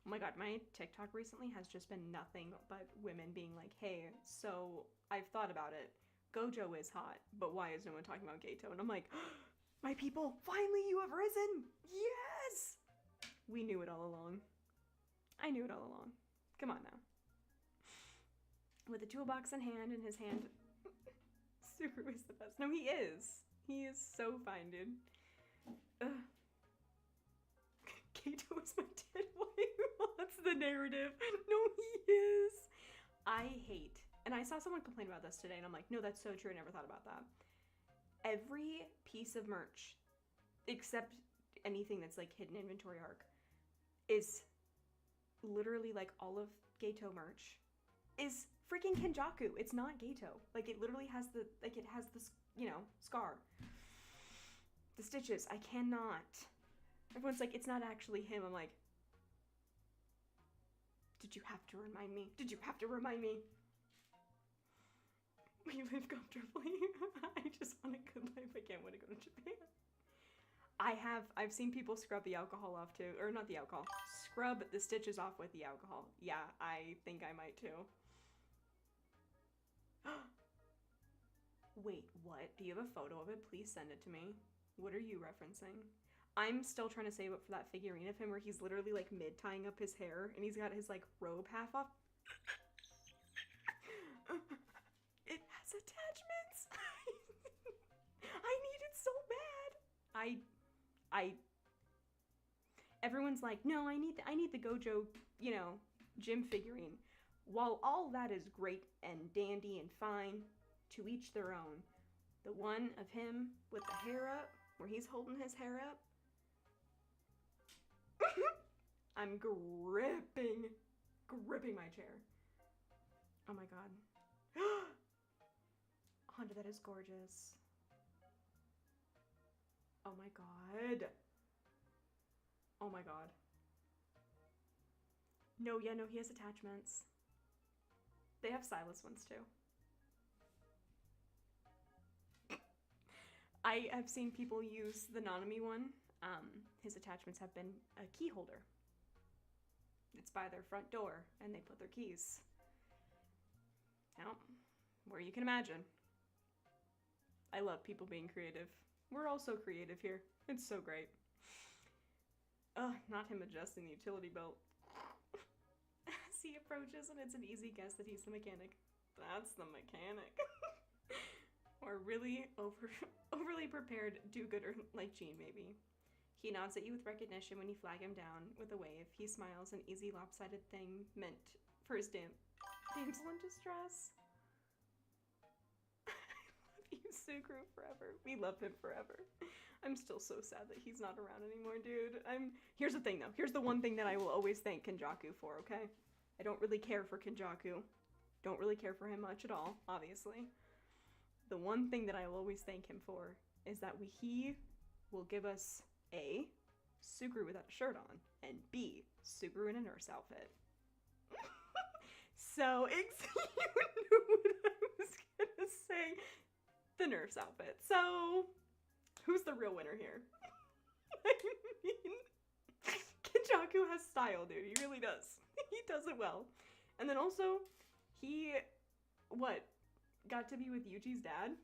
Oh my god, my TikTok recently has just been nothing but women being like, hey, so I've thought about it. Gojo is hot, but why is no one talking about Geto? And I'm like, my people, finally you have risen! Yes! We knew it all along. I knew it all along. Come on now. With a toolbox in hand, and his hand, Sukuru is the best. No, he is. He is so fine, dude. Geto is my dead wife. That's the narrative. No, he is. I hate, and I saw someone complain about this today, and I'm like, no, that's so true. I never thought about that. Every piece of merch, except anything that's like hidden inventory arc, is literally like all of Geto merch is freaking Kenjaku. It's not Geto. Like, it literally has the, like, it has this, you know, scar. The stitches. I cannot. Everyone's like, it's not actually him. I'm like, did you have to remind me? Did you have to remind me? We live comfortably. I just want a good life. I can't wait to go to Japan. I've seen people scrub the alcohol off too. Or not the alcohol. Scrub the stitches off with the alcohol. Yeah, I think I might too. Wait, what? Do you have a photo of it? Please send it to me. What are you referencing? I'm still trying to save up for that figurine of him where he's literally like mid-tying up his hair and he's got his like robe half off. It has attachments. I need it so bad. Everyone's like, no, I need the Gojo, you know, gym figurine. While all that is great and dandy and fine, to each their own. The one of him with the hair up, where he's holding his hair up. I'm gripping my chair. Oh my god. Honda, that is gorgeous. Oh my god. Oh my god. No, yeah, no, he has attachments. They have stylus ones too. I have seen people use the Nanami one. His attachments have been a key holder. It's by their front door, and they put their keys. Now, where you can imagine. I love people being creative. We're all so creative here. It's so great. Ugh, not him adjusting the utility belt. As he approaches, and it's an easy guess that he's the mechanic. That's the mechanic. Or really overly prepared do-gooder like Jean, maybe. He nods at you with recognition when you flag him down with a wave. He smiles, an easy lopsided thing meant for his damsel in distress. I love you, Sukuru, forever. We love him forever. I'm still so sad that he's not around anymore, dude. Here's the thing, though. Here's the one thing that I will always thank Kenjaku for, okay? I don't really care for Kenjaku. Don't really care for him much at all, obviously. The one thing that I will always thank him for is that he will give us A, Sukuru without a shirt on, and B, Sukuru in a nurse outfit. So, you knew what I was gonna say. The nurse outfit. So, who's the real winner here? I mean, Kenjaku has style, dude. He really does. He does it well. And then also, he, got to be with Yuji's dad?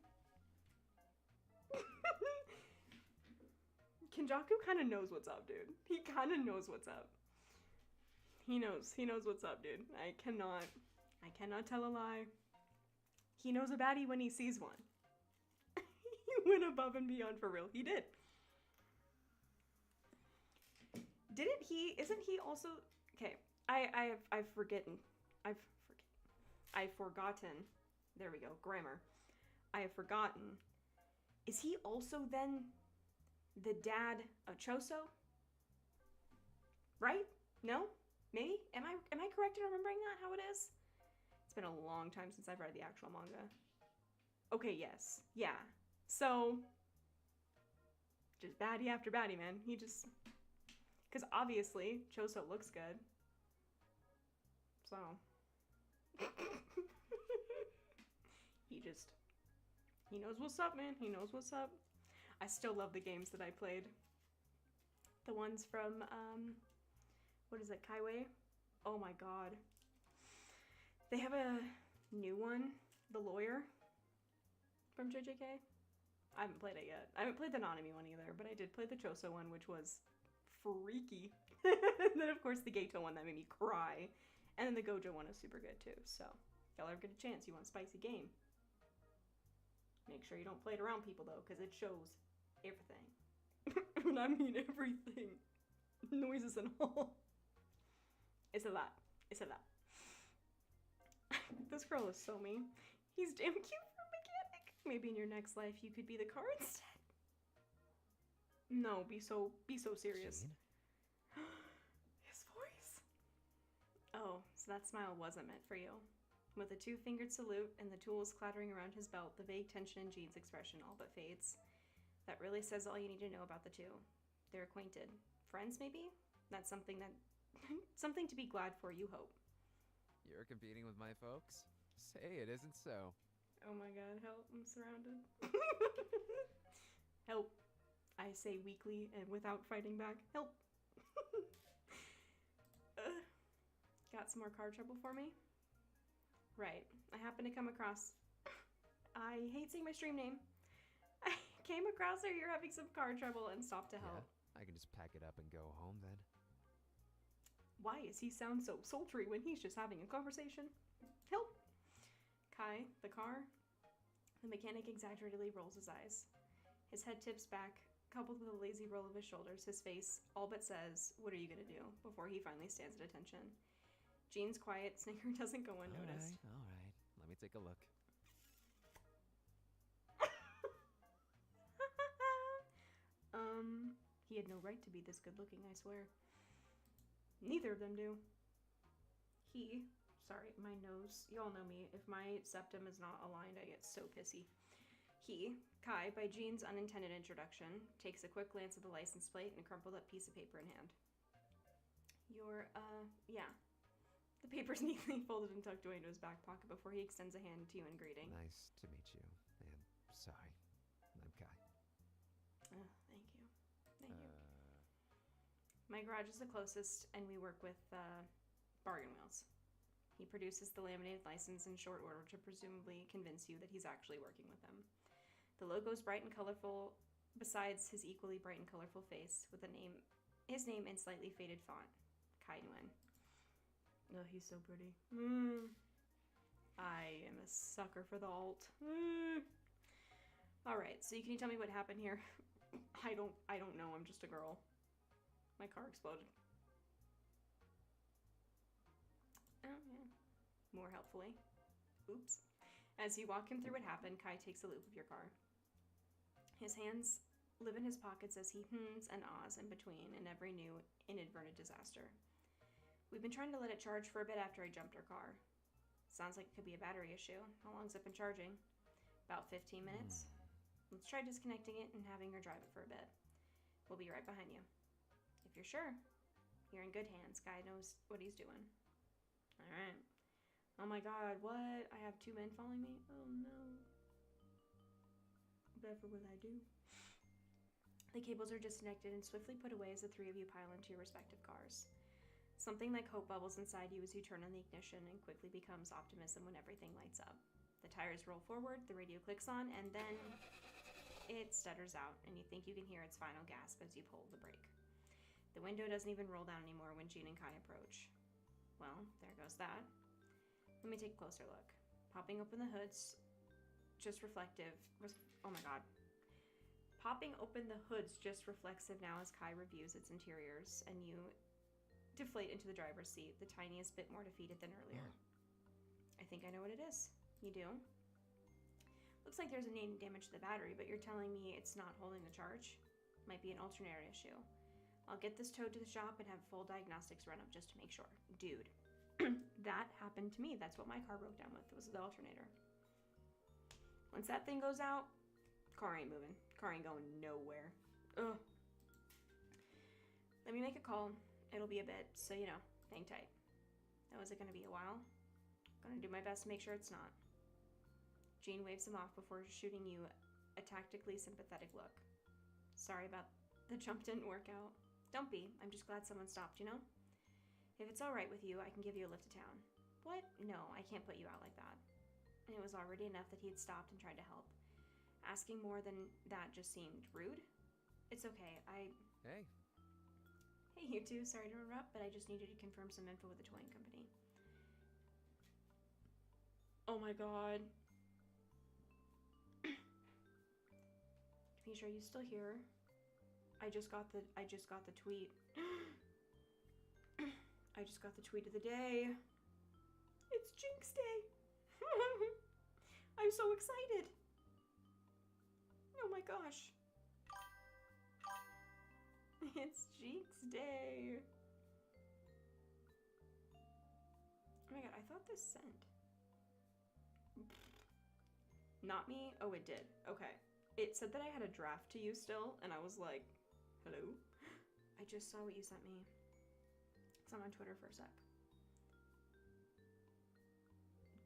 Kenjaku kind of knows what's up, dude. He kind of knows what's up. He knows what's up, dude. I cannot tell a lie. He knows a baddie when he sees one. He went above and beyond for real. He did. Didn't he? Isn't he also? Okay, I've forgotten. I've forgotten. There we go. Grammar. I have forgotten. Is he also then the dad of Choso? Right? No? Maybe? Am I correct in remembering that? How it is? It's been a long time since I've read the actual manga. Okay, yes. Yeah. So, just baddie after baddie, man. He just... Because obviously, Choso looks good. So... He knows what's up, man. He knows what's up. I still love the games that I played. The ones from, what is it, Kaiway? Oh my god. They have a new one, The Lawyer, from JJK. I haven't played it yet. I haven't played the Nanami one either, but I did play the Choso one, which was freaky. And then, of course, the Geto one that made me cry. And then the Gojo one is super good, too. So, if y'all ever get a chance, you want a spicy game. Make sure you don't play it around people, though, because it shows everything. And I mean everything. Noises and all. It's a lot. It's a lot. This girl is so mean. He's damn cute for a mechanic. Maybe in your next life you could be the car instead. No, be so serious. His voice. Oh, so that smile wasn't meant for you. With a two-fingered salute and the tools clattering around his belt, the vague tension in Jean's expression all but fades. That really says all you need to know about the two. They're acquainted. Friends, maybe? That's something that... something to be glad for, you hope. You're competing with my folks? Say it isn't so. Oh my god, help, I'm surrounded. Help. I say weakly and without fighting back. Help. Got some more car trouble for me? Right. I happened to come across... I hate saying my stream name. I came across her, you're having some car trouble, and stopped to help. Yeah, I can just pack it up and go home then. Why does he sound so sultry when he's just having a conversation? Help! Kai, the car? The mechanic exaggeratedly rolls his eyes. His head tips back, coupled with a lazy roll of his shoulders. His face all but says, "What are you gonna do?" before he finally stands at attention. Jean's quiet snicker doesn't go unnoticed. All right. Let me take a look. He had no right to be this good looking, I swear. Neither of them do. Sorry, my nose, y'all know me. If my septum is not aligned, I get so pissy. Kai, by Jean's unintended introduction, takes a quick glance at the license plate and a crumpled up piece of paper in hand. Yeah. The paper's neatly folded and tucked away into his back pocket before he extends a hand to you in greeting. Nice to meet you. And sorry, I'm Kai. Thank you. My garage is the closest, and we work with Bargain Wheels. He produces the laminated license in short order to presumably convince you that he's actually working with them. The logo's bright and colorful, besides his equally bright and colorful face, with his name in slightly faded font, Kai Nguyen. Oh, he's so pretty. I am a sucker for the alt. Alright, so can you tell me what happened here? I don't know, I'm just a girl. My car exploded. Oh, yeah. More helpfully. Oops. As you walk him through what happened, Kai takes a loop of your car. His hands live in his pockets as he hms and ahs in between in every new inadvertent disaster. We've been trying to let it charge for a bit after I jumped our car. Sounds like it could be a battery issue. How long's it been charging? About 15 minutes? Let's try disconnecting it and having her drive it for a bit. We'll be right behind you. If you're sure, you're in good hands. Guy knows what he's doing. Alright. Oh my god, what? I have 2 men following me? Oh no. Whatever will I do? The cables are disconnected and swiftly put away as the 3 of you pile into your respective cars. Something like hope bubbles inside you as you turn on the ignition and quickly becomes optimism when everything lights up. The tires roll forward, the radio clicks on, and then it stutters out, and you think you can hear its final gasp as you pull the brake. The window doesn't even roll down anymore when Jean and Kai approach. Well, there goes that. Let me take a closer look. Popping open the hoods, just reflective. Oh my god. Popping open the hood's just reflexive now as Kai reviews its interiors, and you deflate into the driver's seat, the tiniest bit more defeated than earlier. I think I know what it is. You do? Looks like there's a name damage to the battery, but you're telling me it's not holding the charge? Might be an alternator issue. I'll get this towed to the shop and have full diagnostics run up just to make sure. Dude, that happened to me. That's what my car broke down with, was the alternator. Once that thing goes out, car ain't moving. Car ain't going nowhere. Ugh. Let me make a call. It'll be a bit, so you know, hang tight. Now, is it gonna be a while? Gonna do my best to make sure it's not. Jean waves him off before shooting you a tactically sympathetic look. Sorry about the jump didn't work out. Don't be. I'm just glad someone stopped, you know? If it's alright with you, I can give you a lift to town. What? No, I can't put you out like that. And it was already enough that he had stopped and tried to help. Asking more than that just seemed rude. It's okay, Hey. Hey, you two. Sorry to interrupt, but I just needed to confirm some info with the towing company. Oh my god. Denisha, are you still here? I just got the tweet. I just got the tweet of the day. It's Jinx Day. I'm so excited. Oh my gosh. It's Jinx Day. Oh my god, I thought this sent. Not me? Oh, it did. Okay. It said that I had a draft to you still, and I was like, hello? I just saw what you sent me. Because I'm on Twitter for a sec.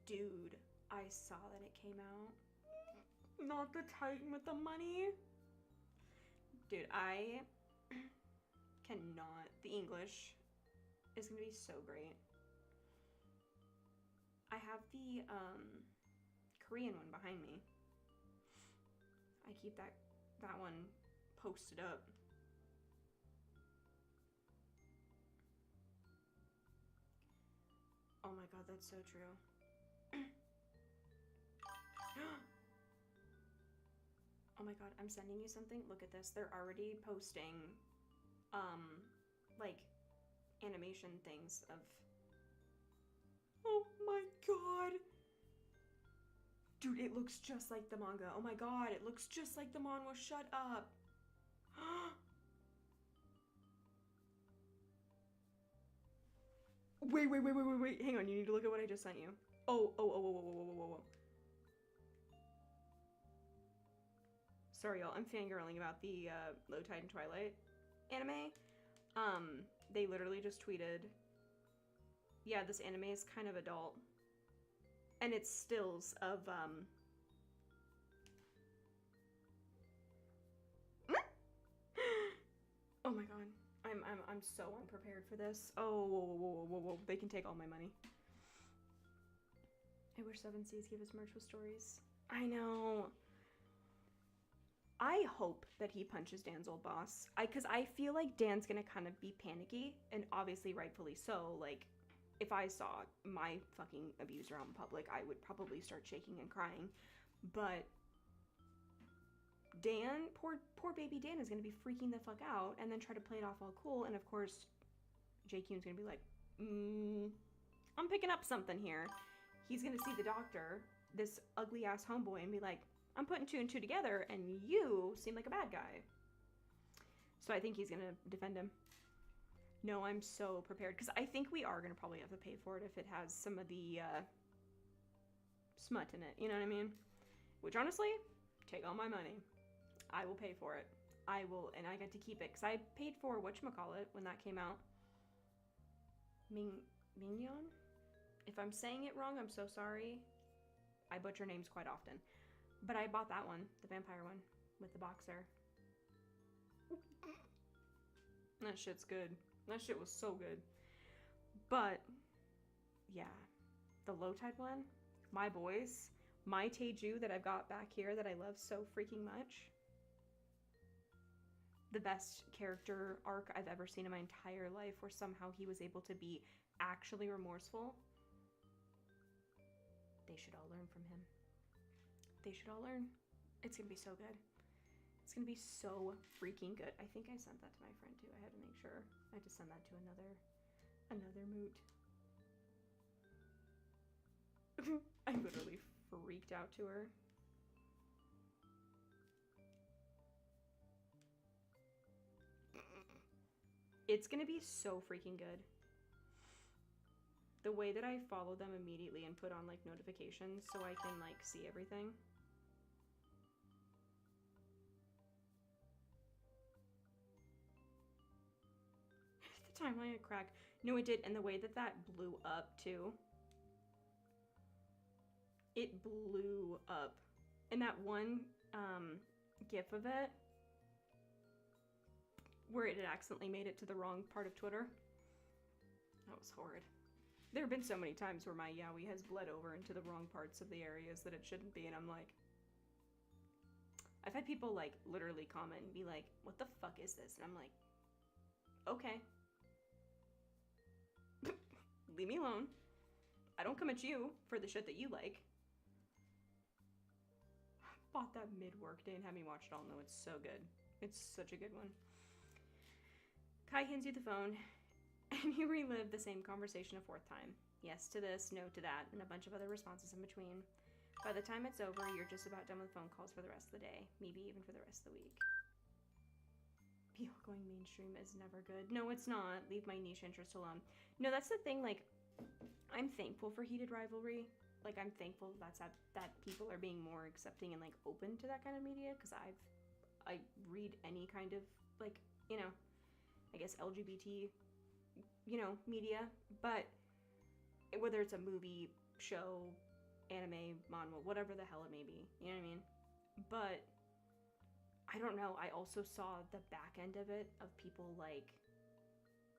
Dude, I saw that it came out. Not the Titan with the money. Dude, I cannot. The English is gonna be so great. I have the Korean one behind me. I keep that one posted up. Oh my god, that's so true. Oh my god, I'm sending you something. Look at this. They're already posting like animation things of. Oh my god. Dude, it looks just like the manga. Oh my god, it looks just like the manhwa. Shut up. Wait. Hang on, you need to look at what I just sent you. Oh. Sorry, y'all. I'm fangirling about the Low Tide and Twilight anime. They literally just tweeted, yeah, this anime is kind of adult. And it's stills of oh my god. I'm so unprepared for this. Oh, whoa. They can take all my money. I wish 7Cs gave us merch with stories. I know. I hope that he punches Dan's old boss. Because I feel like Dan's gonna kind of be panicky, and obviously rightfully so. Like, if I saw my fucking abuser out in public, I would probably start shaking and crying. But Dan, poor baby Dan, is gonna be freaking the fuck out and then try to play it off all cool. And of course, JQ's gonna be like, I'm picking up something here. He's gonna see the doctor, this ugly ass homeboy, and be like, I'm putting two and two together, and you seem like a bad guy. So I think he's gonna defend him. No, I'm so prepared, because I think we are gonna probably have to pay for it if it has some of the smut in it, you know what I mean? Which honestly, take all my money. I will pay for it. I will, and I get to keep it, because I paid for whatchamacallit when that came out. Mignon? If I'm saying it wrong, I'm so sorry. I butcher names quite often. But I bought that one, the vampire one, with the boxer. That shit's good. That shit was so good. But, yeah. The Low Tide one, my boys, my Taeju that I've got back here that I love so freaking much. The best character arc I've ever seen in my entire life, where somehow he was able to be actually remorseful. They should all learn from him. They should all learn. It's gonna be so good. It's It's gonna be so freaking good. I think I sent that to my friend too. I had to make sure. I had to send that to another moot. I literally freaked out to her. It's gonna be so freaking good. The way that I follow them immediately and put on like notifications so I can like see everything. The timeline had cracked. No, it did, and the way that that blew up too. It blew up. And that one gif of it where it had accidentally made it to the wrong part of Twitter. That was horrid. There have been so many times where my Yowie has bled over into the wrong parts of the areas that it shouldn't be, and I'm like... I've had people, like, literally comment and be like, what the fuck is this? And I'm like, okay. Leave me alone. I don't come at you for the shit that you like. Bought that mid-work day and had me watch it all. No, it's so good. It's such a good one. Kai hands you the phone, and you relive the same conversation a fourth time. Yes to this, no to that, and a bunch of other responses in between. By the time it's over, you're just about done with phone calls for the rest of the day. Maybe even for the rest of the week. People going mainstream is never good. No, it's not. Leave my niche interest alone. No, that's the thing, like, I'm thankful for heated rivalry. Like, I'm thankful that people are being more accepting and, like, open to that kind of media, because I read any kind of, like, you know, I guess LGBT, you know, media, but whether it's a movie, show, anime, manga, whatever the hell it may be, you know what I mean? But I don't know, I also saw the back end of it, of people, like,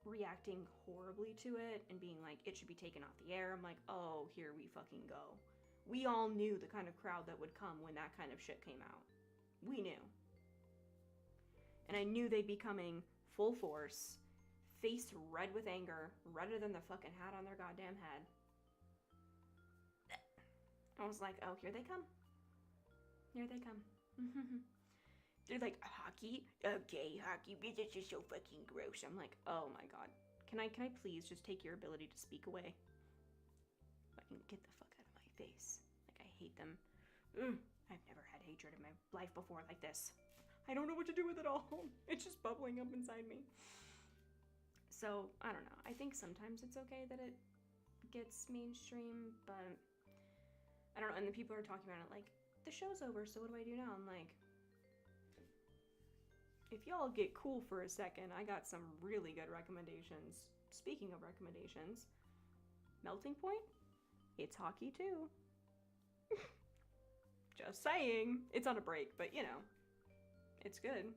reacting horribly to it and being like, it should be taken off the air. I'm like, oh, here we fucking go. We all knew the kind of crowd that would come when that kind of shit came out. We knew. And I knew they'd be coming full force, face red with anger, redder than the fucking hat on their goddamn head. I was like, oh, here they come. Here they come. They're like, hockey? Okay, hockey. This is so fucking gross. I'm like, oh my god. Can I please just take your ability to speak away? Fucking get the fuck out of my face. Like, I hate them. I've never had hatred in my life before like this. I don't know what to do with it all. It's just bubbling up inside me. So, I don't know. I think sometimes it's okay that it gets mainstream, but I don't know. And then people are talking about it like, the show's over, so what do I do now? I'm like, if y'all get cool for a second, I got some really good recommendations. Speaking of recommendations, Melting Point, it's hockey too. Just saying. It's on a break, but you know, it's good.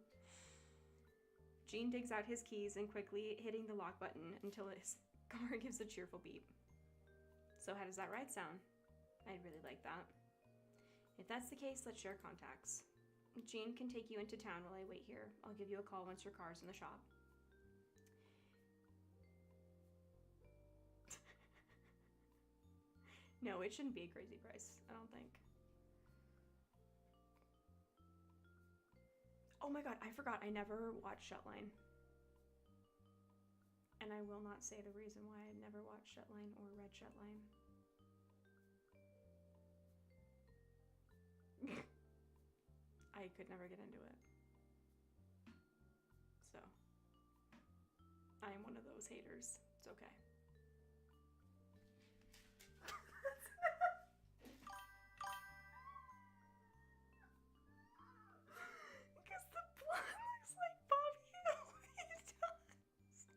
Gene digs out his keys and quickly hitting the lock button until his car gives a cheerful beep. So how does that ride sound? I'd really like that. If that's the case, let's share contacts. Gene can take you into town while I wait here. I'll give you a call once your car's in the shop. No, it shouldn't be a crazy price, I don't think. Oh my god, I forgot. I never watched Shutline. And I will not say the reason why I never watched Shutline or read Shutline. I could never get into it. So, I am one of those haters. It's okay. Because the blood looks like Bobby always does.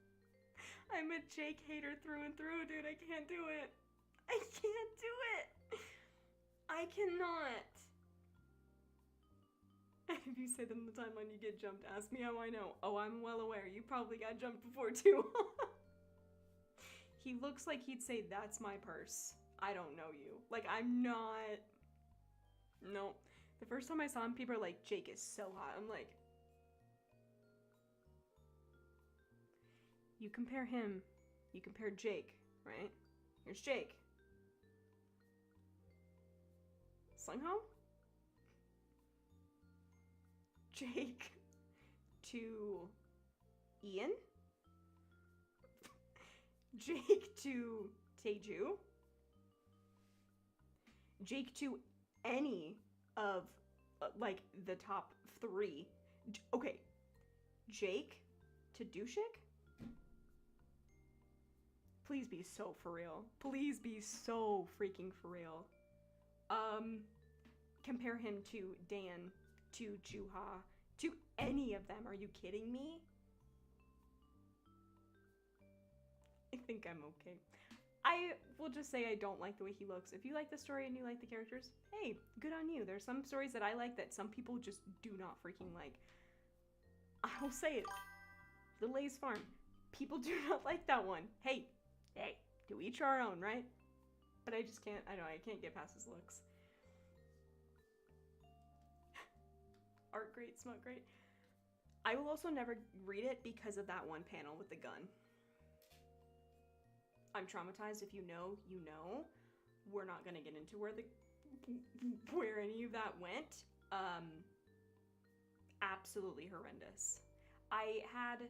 I'm a Jake hater through and through, dude. I can't do it. I can't do it. I cannot. If you say that in the timeline you get jumped, ask me how I know. Oh, I'm well aware. You probably got jumped before too. He looks like he'd say, that's my purse. I don't know you. Like, I'm not... No. The first time I saw him, people are like, Jake is so hot. I'm like... You compare him, you compare Jake, right? Here's Jake. Sungho? Jake to Ian, Jake to Taeju, Jake to any of like the top 3. Okay, Jake to Dushik? Please be so for real. Please be so freaking for real. Compare him to Dan, to Juha, to any of them. Are you kidding me? I think I'm okay. I will just say I don't like the way he looks. If you like the story and you like the characters, hey, good on you. There's some stories that I like that some people just do not freaking like. I'll say it. The Lay's Farm. People do not like that one. Hey, to each our own, right? But I just can't, I can't get past his looks. Art great, smut great. I will also never read it because of that one panel with the gun. I'm traumatized. If you know, you know. We're not gonna get into where any of that went. Absolutely horrendous. I had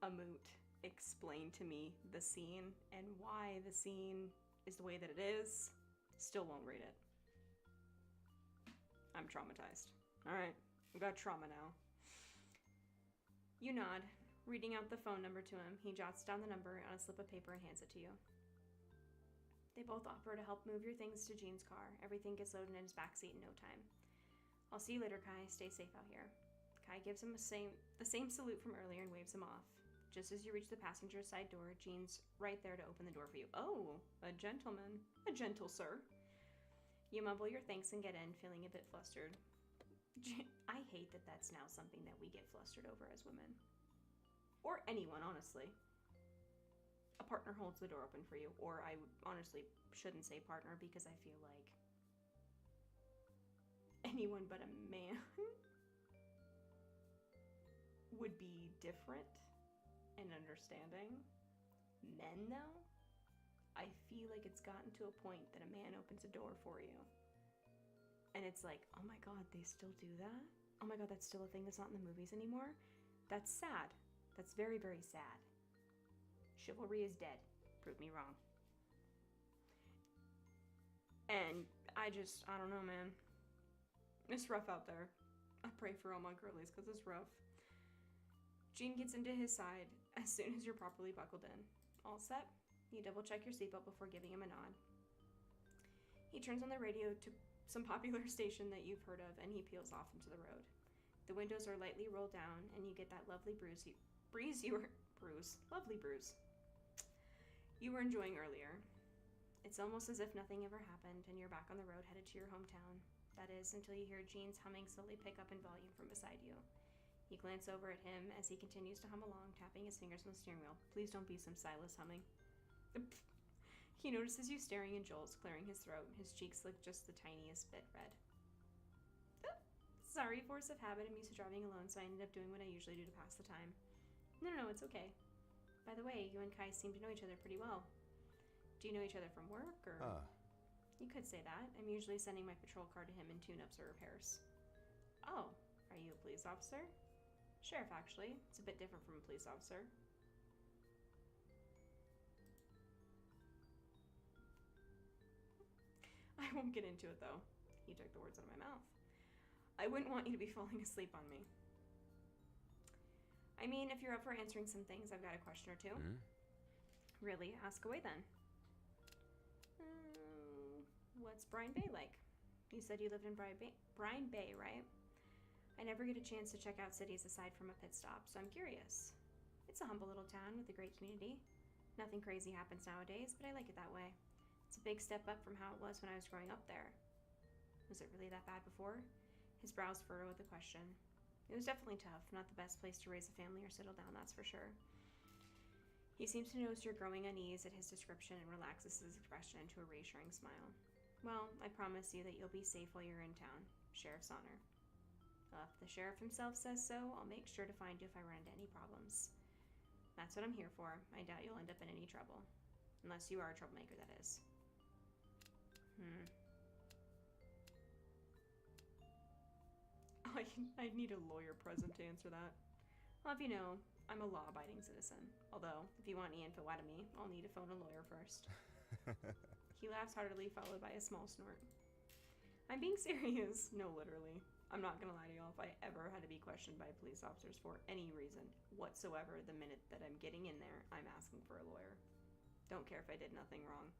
a moot explain to me the scene and why the scene is the way that it is. Still won't read it. I'm traumatized. Alright, I've got trauma now. You nod, reading out the phone number to him. He jots down the number on a slip of paper and hands it to you. They both offer to help move your things to Jean's car. Everything gets loaded in his backseat in no time. I'll see you later, Kai. Stay safe out here. Kai gives him the same salute from earlier and waves him off. Just as you reach the passenger side door, Jean's right there to open the door for you. Oh, a gentleman. A gentle sir. You mumble your thanks and get in, feeling a bit flustered. I hate that that's now something that we get flustered over as women. Or anyone, honestly. A partner holds the door open for you. Or I honestly shouldn't say partner because I feel like anyone but a man would be different and understanding. Men, though, I feel like it's gotten to a point that a man opens a door for you. And it's like, oh my god, they still do that? Oh my god, that's still a thing that's not in the movies anymore? That's sad. That's very, very sad. Chivalry is dead. Prove me wrong. And I don't know, man. It's rough out there. I pray for all my girlies because it's rough. Jean gets into his side as soon as you're properly buckled in. All set? You double check your seatbelt before giving him a nod. He turns on the radio to some popular station that you've heard of, and he peels off into the road. The windows are lightly rolled down, and you get that lovely breeze you were enjoying earlier. It's almost as if nothing ever happened, and you're back on the road headed to your hometown. That is, until you hear Jean's humming slowly pick up in volume from beside you. You glance over at him as he continues to hum along, tapping his fingers on the steering wheel. Please don't be some Silas humming. He notices you staring in Joel's, clearing his throat. His cheeks look just the tiniest bit red. Sorry, force of habit. I'm used to driving alone, so I ended up doing what I usually do to pass the time. No, it's okay. By the way, you and Kai seem to know each other pretty well. Do you know each other from work, or...? You could say that. I'm usually sending my patrol car to him in tune-ups or repairs. Oh, are you a police officer? Sheriff, actually. It's a bit different from a police officer. I won't get into it, though. He took the words out of my mouth. I wouldn't want you to be falling asleep on me. I mean, if you're up for answering some things, I've got a question or two. Really? Ask away, then. What's Brine Bay like? You said you lived in Brine Bay, right? I never get a chance to check out cities aside from a pit stop, so I'm curious. It's a humble little town with a great community. Nothing crazy happens nowadays, but I like it that way. It's a big step up from how it was when I was growing up there. Was it really that bad before? His brows furrow with the question. It was definitely tough, not the best place to raise a family or settle down, that's for sure. He seems to notice your growing unease at his description and relaxes his expression into a reassuring smile. Well, I promise you that you'll be safe while you're in town. Sheriff's honor. If the sheriff himself says so, I'll make sure to find you if I run into any problems. That's what I'm here for. I doubt you'll end up in any trouble. Unless you are a troublemaker, that is. I need a lawyer present to answer that. Well, if you know, I'm a law-abiding citizen. Although, if you want any info out of me, I'll need to phone a lawyer first. He laughs heartily, followed by a small snort. I'm being serious. No, literally. I'm not gonna lie to y'all. If I ever had to be questioned by police officers for any reason whatsoever, the minute that I'm getting in there, I'm asking for a lawyer. Don't care if I did nothing wrong.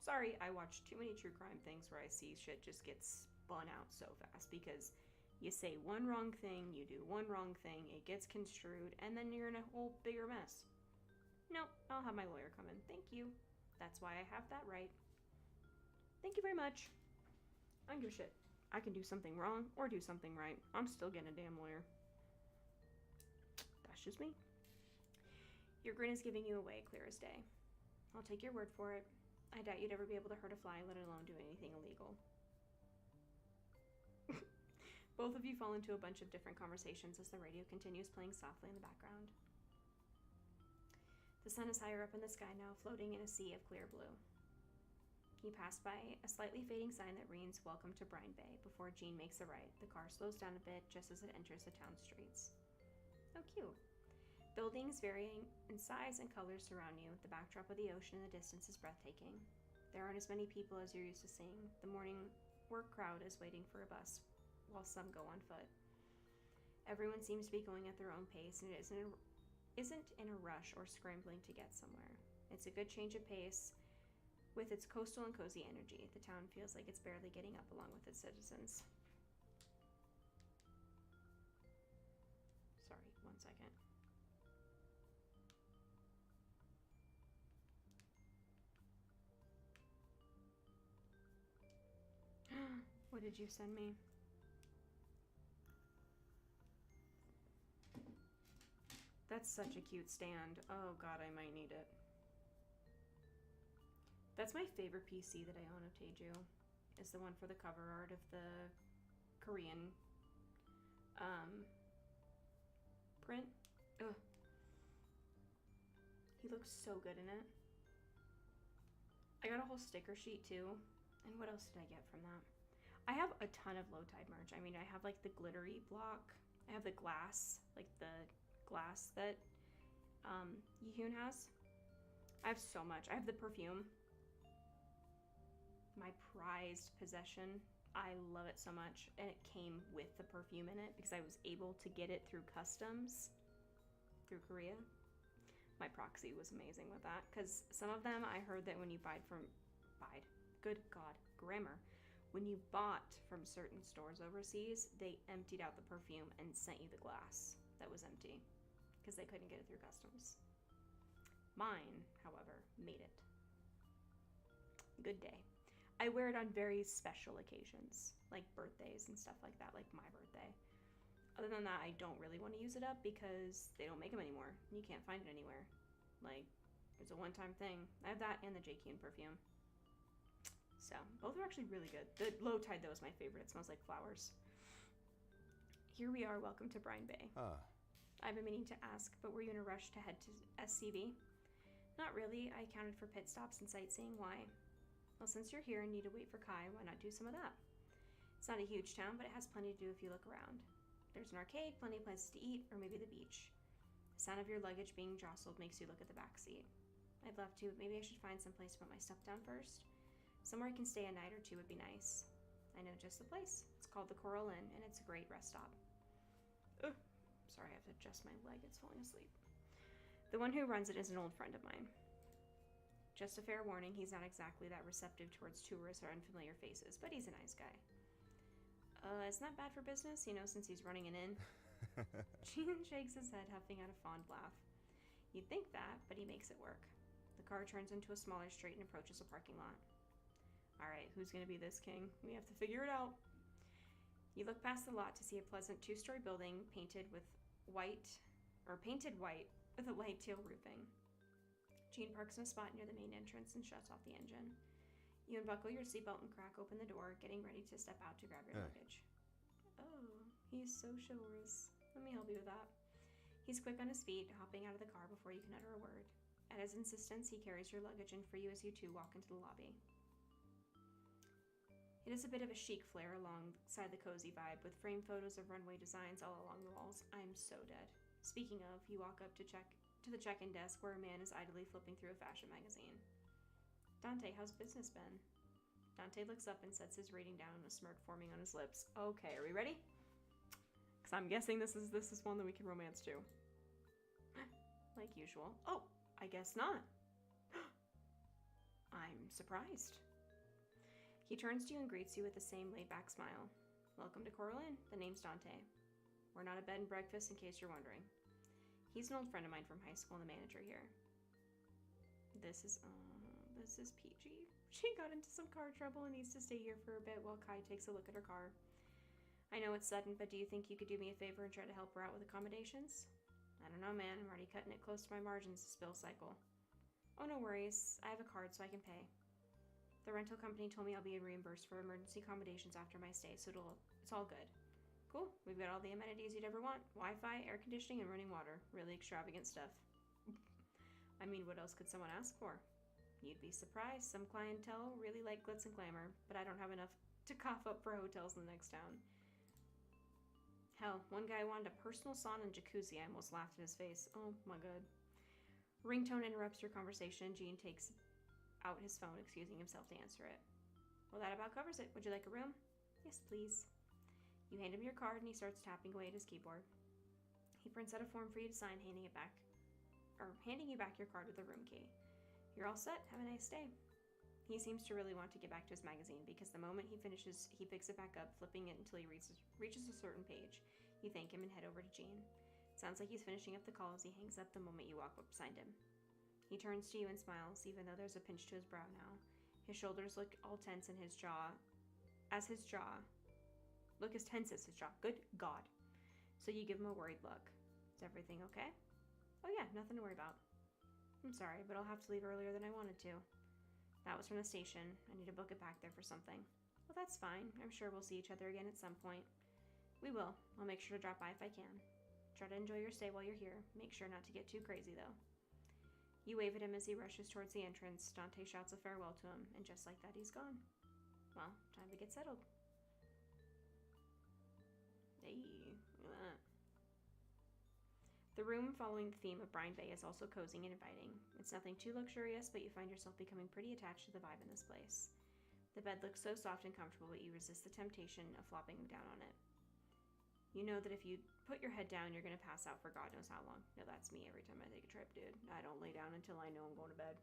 Sorry, I watch too many true crime things where I see shit just get spun out so fast because you say one wrong thing, you do one wrong thing, it gets construed, and then you're in a whole bigger mess. Nope, I'll have my lawyer come in. Thank you. That's why I have that right. Thank you very much. I don't give a shit. I can do something wrong or do something right. I'm still getting a damn lawyer. That's just me. Your grin is giving you away clear as day. I'll take your word for it. I doubt you'd ever be able to hurt a fly, let alone do anything illegal. Both of you fall into a bunch of different conversations as the radio continues playing softly in the background. The sun is higher up in the sky now, floating in a sea of clear blue. You pass by a slightly fading sign that reads, "Welcome to Brine Bay." Before Jean makes a right, the car slows down a bit just as it enters the town streets. Oh, cute. Buildings varying in size and colors surround you. The backdrop of the ocean in the distance is breathtaking. There aren't as many people as you're used to seeing. The morning work crowd is waiting for a bus, while some go on foot. Everyone seems to be going at their own pace, and it isn't in a rush or scrambling to get somewhere. It's a good change of pace. With its coastal and cozy energy, the town feels like it's barely getting up along with its citizens. Sorry, 1 second. What did you send me? That's such a cute stand. Oh god, I might need it. That's my favorite PC that I own of Taeju. Is the one for the cover art of the Korean print. Ugh. He looks so good in it. I got a whole sticker sheet too. And what else did I get from that? I have a ton of Low Tide merch. I mean, I have like the glittery block. I have the glass, like the glass that Yihyun has. I have so much. I have the perfume. My prized possession. I love it so much. And it came with the perfume in it because I was able to get it through customs through Korea. My proxy was amazing with that because some of them I heard that when you good god, grammar. When you bought from certain stores overseas, they emptied out the perfume and sent you the glass that was empty because they couldn't get it through customs. Mine, however, made it. Good day. I wear it on very special occasions, like birthdays and stuff like that, like my birthday. Other than that, I don't really want to use it up because they don't make them anymore. You can't find it anywhere. Like, it's a one-time thing. I have that and the Jaekyun perfume. So, both are actually really good. The Low Tide, though, is my favorite. It smells like flowers. Here we are. Welcome to Brine Bay. I've been meaning to ask, but were you in a rush to head to SCV? Not really. I accounted for pit stops and sightseeing. Why? Well, since you're here and need to wait for Kai, why not do some of that? It's not a huge town, but it has plenty to do if you look around. There's an arcade, plenty of places to eat, or maybe the beach. The sound of your luggage being jostled makes you look at the back seat. I'd love to, but maybe I should find some place to put my stuff down first. Somewhere I can stay a night or two would be nice. I know just the place. It's called the Coral Inn, and it's a great rest stop. Ugh. Sorry, I have to adjust my leg. It's falling asleep. The one who runs it is an old friend of mine. Just a fair warning, he's not exactly that receptive towards tourists or unfamiliar faces, but he's a nice guy. It's not bad for business, you know, since he's running an inn. Jean shakes his head, huffing out a fond laugh. You'd think that, but he makes it work. The car turns into a smaller street and approaches a parking lot. Alright, who's gonna be this king? We have to figure it out. You look past the lot to see a pleasant two-story building painted white with a light teal roofing. Jean parks in a spot near the main entrance and shuts off the engine. You unbuckle your seatbelt and crack open the door, getting ready to step out to grab your luggage. Oh, he's so chivalrous. Let me help you with that. He's quick on his feet, hopping out of the car before you can utter a word. At his insistence, he carries your luggage in for you as you two walk into the lobby. It is a bit of a chic flair alongside the cozy vibe, with framed photos of runway designs all along the walls. I'm so dead. Speaking of, you walk up to the check-in desk where a man is idly flipping through a fashion magazine. Dante, how's business been? Dante looks up and sets his reading down, a smirk forming on his lips. Okay, are we ready? Because I'm guessing this is one that we can romance too. Like usual. Oh, I guess not. I'm surprised. He turns to you and greets you with the same laid-back smile. Welcome to Coral Inn. The name's Dante. We're not a bed and breakfast, in case you're wondering. He's an old friend of mine from high school and the manager here. This is Peachy. She got into some car trouble and needs to stay here for a bit while Kai takes a look at her car. I know it's sudden, but do you think you could do me a favor and try to help her out with accommodations? I don't know, man. I'm already cutting it close to my margins to spill cycle. Oh, no worries. I have a card so I can pay. The rental company told me I'll be reimbursed for emergency accommodations after my stay, so it's all good. Cool. We've got all the amenities you'd ever want. Wi-Fi, air conditioning, and running water. Really extravagant stuff. I mean, what else could someone ask for? You'd be surprised. Some clientele really like glitz and glamour, but I don't have enough to cough up for hotels in the next town. Hell, one guy wanted a personal sauna and jacuzzi. I almost laughed in his face. Oh my god. Ringtone interrupts your conversation. Gene takes out his phone, excusing himself to answer it. Well, that about covers it. Would you like a room? Yes, please. You hand him your card and he starts tapping away at his keyboard. He prints out a form for you to sign, handing you back your card with a room key. You're all set. Have a nice day. He seems to really want to get back to his magazine because the moment he finishes, he picks it back up, flipping it until he reaches a certain page. You thank him and head over to Gene. Sounds like he's finishing up the call as he hangs up the moment you walk up beside him. He turns to you and smiles, even though there's a pinch to his brow now. His shoulders look all tense and his jaw as tense as his jaw. Good God. So you give him a worried look. Is everything okay? Oh yeah, nothing to worry about. I'm sorry, but I'll have to leave earlier than I wanted to. That was from the station. I need to book it back there for something. Well, that's fine. I'm sure we'll see each other again at some point. We will. I'll make sure to drop by if I can. Try to enjoy your stay while you're here. Make sure not to get too crazy, though. You wave at him as he rushes towards the entrance. Dante shouts a farewell to him, and just like that, he's gone. Well, time to get settled. Hey, look at that. The room, following the theme of Brine Bay, is also cozy and inviting. It's nothing too luxurious, but you find yourself becoming pretty attached to the vibe in this place. The bed looks so soft and comfortable, but you resist the temptation of flopping down on it. You know that if you put your head down, you're going to pass out for God knows how long. No, that's me every time I take a trip, dude. I don't lay down until I know I'm going to bed.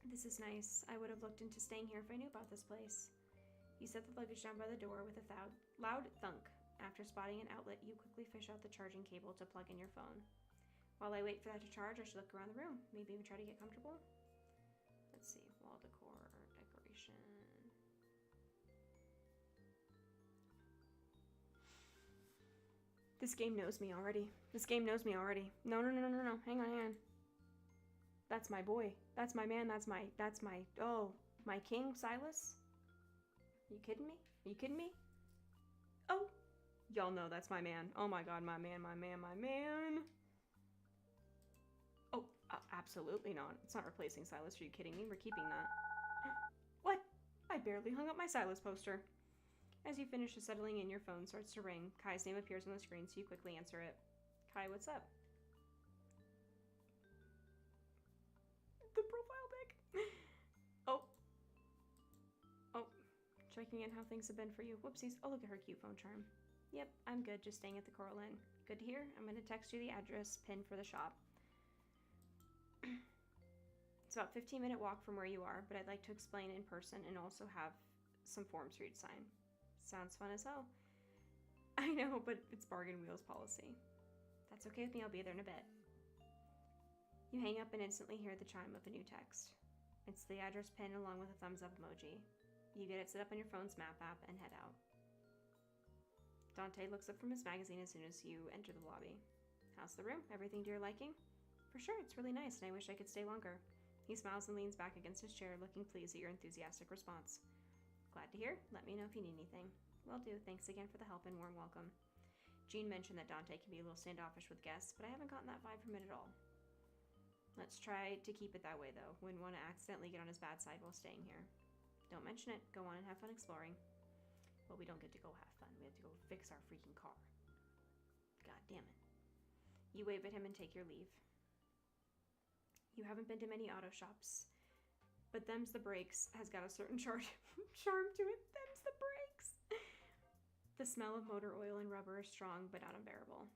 This is nice. I would have looked into staying here if I knew about this place. You set the luggage down by the door with a loud thunk. After spotting an outlet, you quickly fish out the charging cable to plug in your phone. While I wait for that to charge, I should look around the room. Maybe even try to get comfortable. Let's see. Wall decor, decoration. This game knows me already. No. Hang on. That's my boy. That's my man. That's my king, Silas? Are you kidding me? Oh! Y'all know that's my man. Oh my god, my man. Oh, absolutely not. It's not replacing Silas. Are you kidding me? We're keeping that. What? I barely hung up my Silas poster. As you finish settling in, your phone starts to ring. Kai's name appears on the screen, so you quickly answer it. Kai, what's up? The profile pic. Oh. Checking in how things have been for you. Whoopsies. Oh, look at her cute phone charm. Yep, I'm good. Just staying at the Coral Inn. Good to hear. I'm going to text you the address pin for the shop. It's about a 15-minute walk from where you are, but I'd like to explain in person and also have some forms for you to sign. Sounds fun as hell. I know, but it's bargain wheels policy. That's okay with me. I'll be there in a bit. You hang up and instantly hear the chime of a new text. It's the address pin along with a thumbs up emoji. You get it set up on your phone's map app and head out. Dante looks up from his magazine as soon as you enter the lobby. How's the room? Everything to your liking? For sure, it's really nice and I wish I could stay longer. He smiles and leans back against his chair, looking pleased at your enthusiastic response. Glad to hear. Let me know if you need anything. Will do. Thanks again for the help and warm welcome. Gene mentioned that Dante can be a little standoffish with guests, but I haven't gotten that vibe from it at all. Let's try to keep it that way, though. Wouldn't want to accidentally get on his bad side while staying here. Don't mention it. Go on and have fun exploring. Well, we don't get to go have fun. We have to go fix our freaking car. God damn it. You wave at him and take your leave. You haven't been to many auto shops, but Them's the Brakes has got a certain charm to it. Them's the Brakes! The smell of motor oil and rubber is strong, but not unbearable.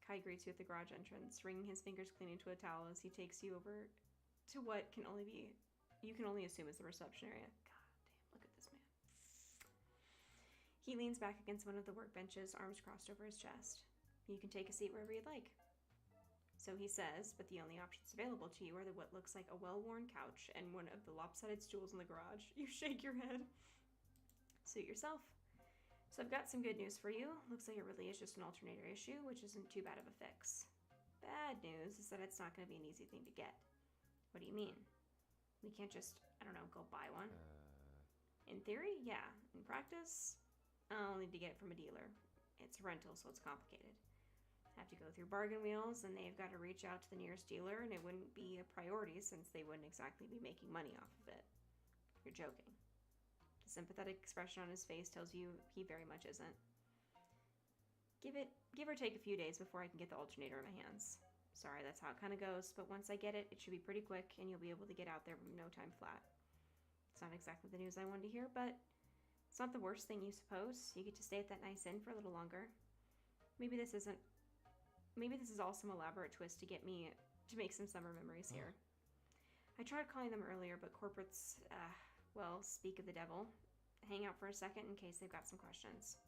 Kai greets you at the garage entrance, wringing his fingers clean into a towel as he takes you over to what you can only assume is the reception area. God damn, look at this man. He leans back against one of the workbenches, arms crossed over his chest. You can take a seat wherever you'd like. So he says, but the only options available to you are what looks like a well-worn couch and one of the lopsided stools in the garage. You shake your head. Suit yourself. So I've got some good news for you. Looks like it really is just an alternator issue, which isn't too bad of a fix. Bad news is that it's not going to be an easy thing to get. What do you mean? We can't just, I don't know, go buy one? In theory, yeah. In practice, I'll need to get it from a dealer. It's rental, so it's complicated. Have to go through bargain wheels, and they've got to reach out to the nearest dealer, and it wouldn't be a priority since they wouldn't exactly be making money off of it. You're joking. The sympathetic expression on his face tells you he very much isn't. Give or take a few days before I can get the alternator in my hands. Sorry, that's how it kind of goes, but once I get it, it should be pretty quick, and you'll be able to get out there in no time flat. It's not exactly the news I wanted to hear, but it's not the worst thing, you suppose. You get to stay at that nice inn for a little longer. Maybe this is all some elaborate twist to get me to make some summer memories here. I tried calling them earlier, but corporates, well, speak of the devil. Hang out for a second in case they've got some questions.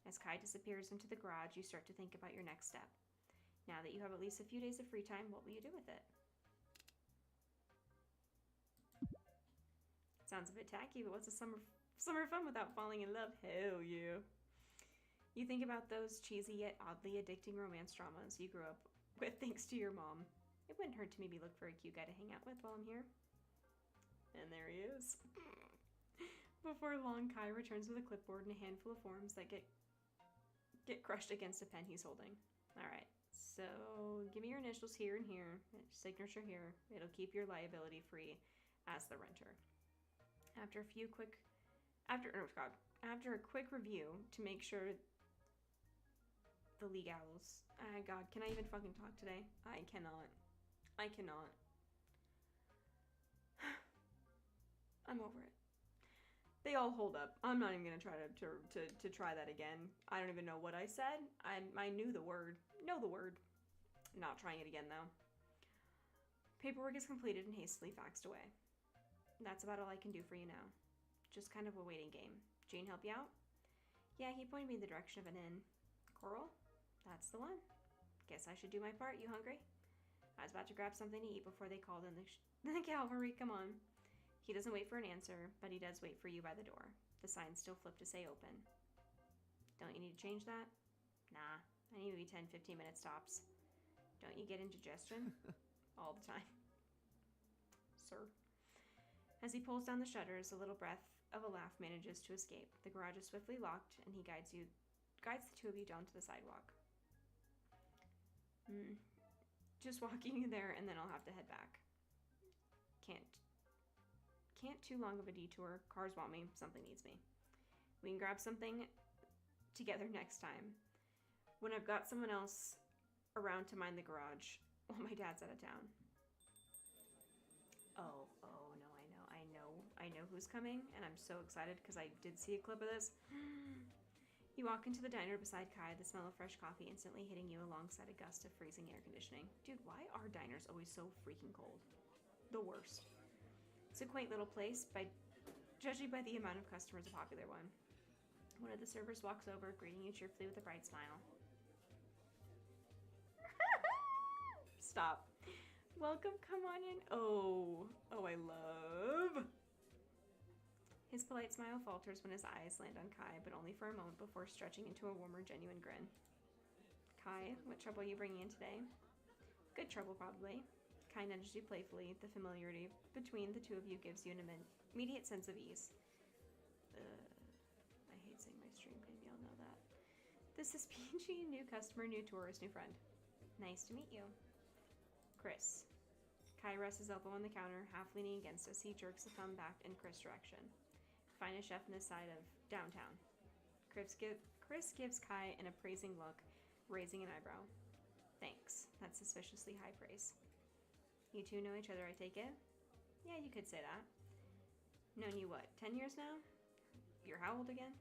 As Kai disappears into the garage, you start to think about your next step. Now that you have at least a few days of free time, what will you do with it? Sounds a bit tacky, but what's a summer fun without falling in love? Hell yeah. You think about those cheesy yet oddly addicting romance dramas you grew up with thanks to your mom. It wouldn't hurt to maybe look for a cute guy to hang out with while I'm here. And there he is. Before long, Kai returns with a clipboard and a handful of forms that get crushed against a pen he's holding. Alright, so give me your initials here and here, signature here. It'll keep your liability free as the renter. After a quick review to make sure the legals. God, can I even fucking talk today? I cannot. I'm over it. They all hold up. I'm not even gonna try to try that again. I don't even know what I said. I knew the word. Know the word. Not trying it again though. Paperwork is completed and hastily faxed away. That's about all I can do for you now. Just kind of a waiting game. Gene help you out? Yeah, he pointed me in the direction of an inn. Coral? That's the one. Guess I should do my part. You hungry? I was about to grab something to eat before they called in the cavalry. Come on. He doesn't wait for an answer, but he does wait for you by the door. The signs still flip to say open. Don't you need to change that? Nah, I need maybe 10-15 minutes tops. Don't you get indigestion? All the time. Sir. As he pulls down the shutters, a little breath of a laugh manages to escape. The garage is swiftly locked, and he guides the two of you down to the sidewalk. Just walking you there, and then I'll have to head back. Can't too long of a detour. Cars want me. Something needs me. We can grab something together next time. When I've got someone else around to mind the garage while my dad's out of town. Oh no, I know who's coming, and I'm so excited because I did see a clip of this. You walk into the diner beside Kai, the smell of fresh coffee instantly hitting you alongside a gust of freezing air conditioning. Dude, why are diners always so freaking cold? The worst. It's a quaint little place, judging by the amount of customers, a popular one. One of the servers walks over, greeting you cheerfully with a bright smile. Stop. Welcome, come on in. Oh, I love. His polite smile falters when his eyes land on Kai, but only for a moment before stretching into a warmer, genuine grin. Kai, what trouble are you bringing in today? Good trouble, probably. Kai nudges you playfully. The familiarity between the two of you gives you an immediate sense of ease. I hate saying my stream name, y'all know that. This is PG, new customer, new tourist, new friend. Nice to meet you. Chris. Kai rests his elbow on the counter, half leaning against us. He jerks a thumb back in Chris' direction. finest chef in this side of downtown. Chris gives Kai an appraising look, raising an eyebrow. Thanks. That's suspiciously high praise. You two know each other, I take it? Yeah, you could say that. Known you what, 10 years now? You're how old again?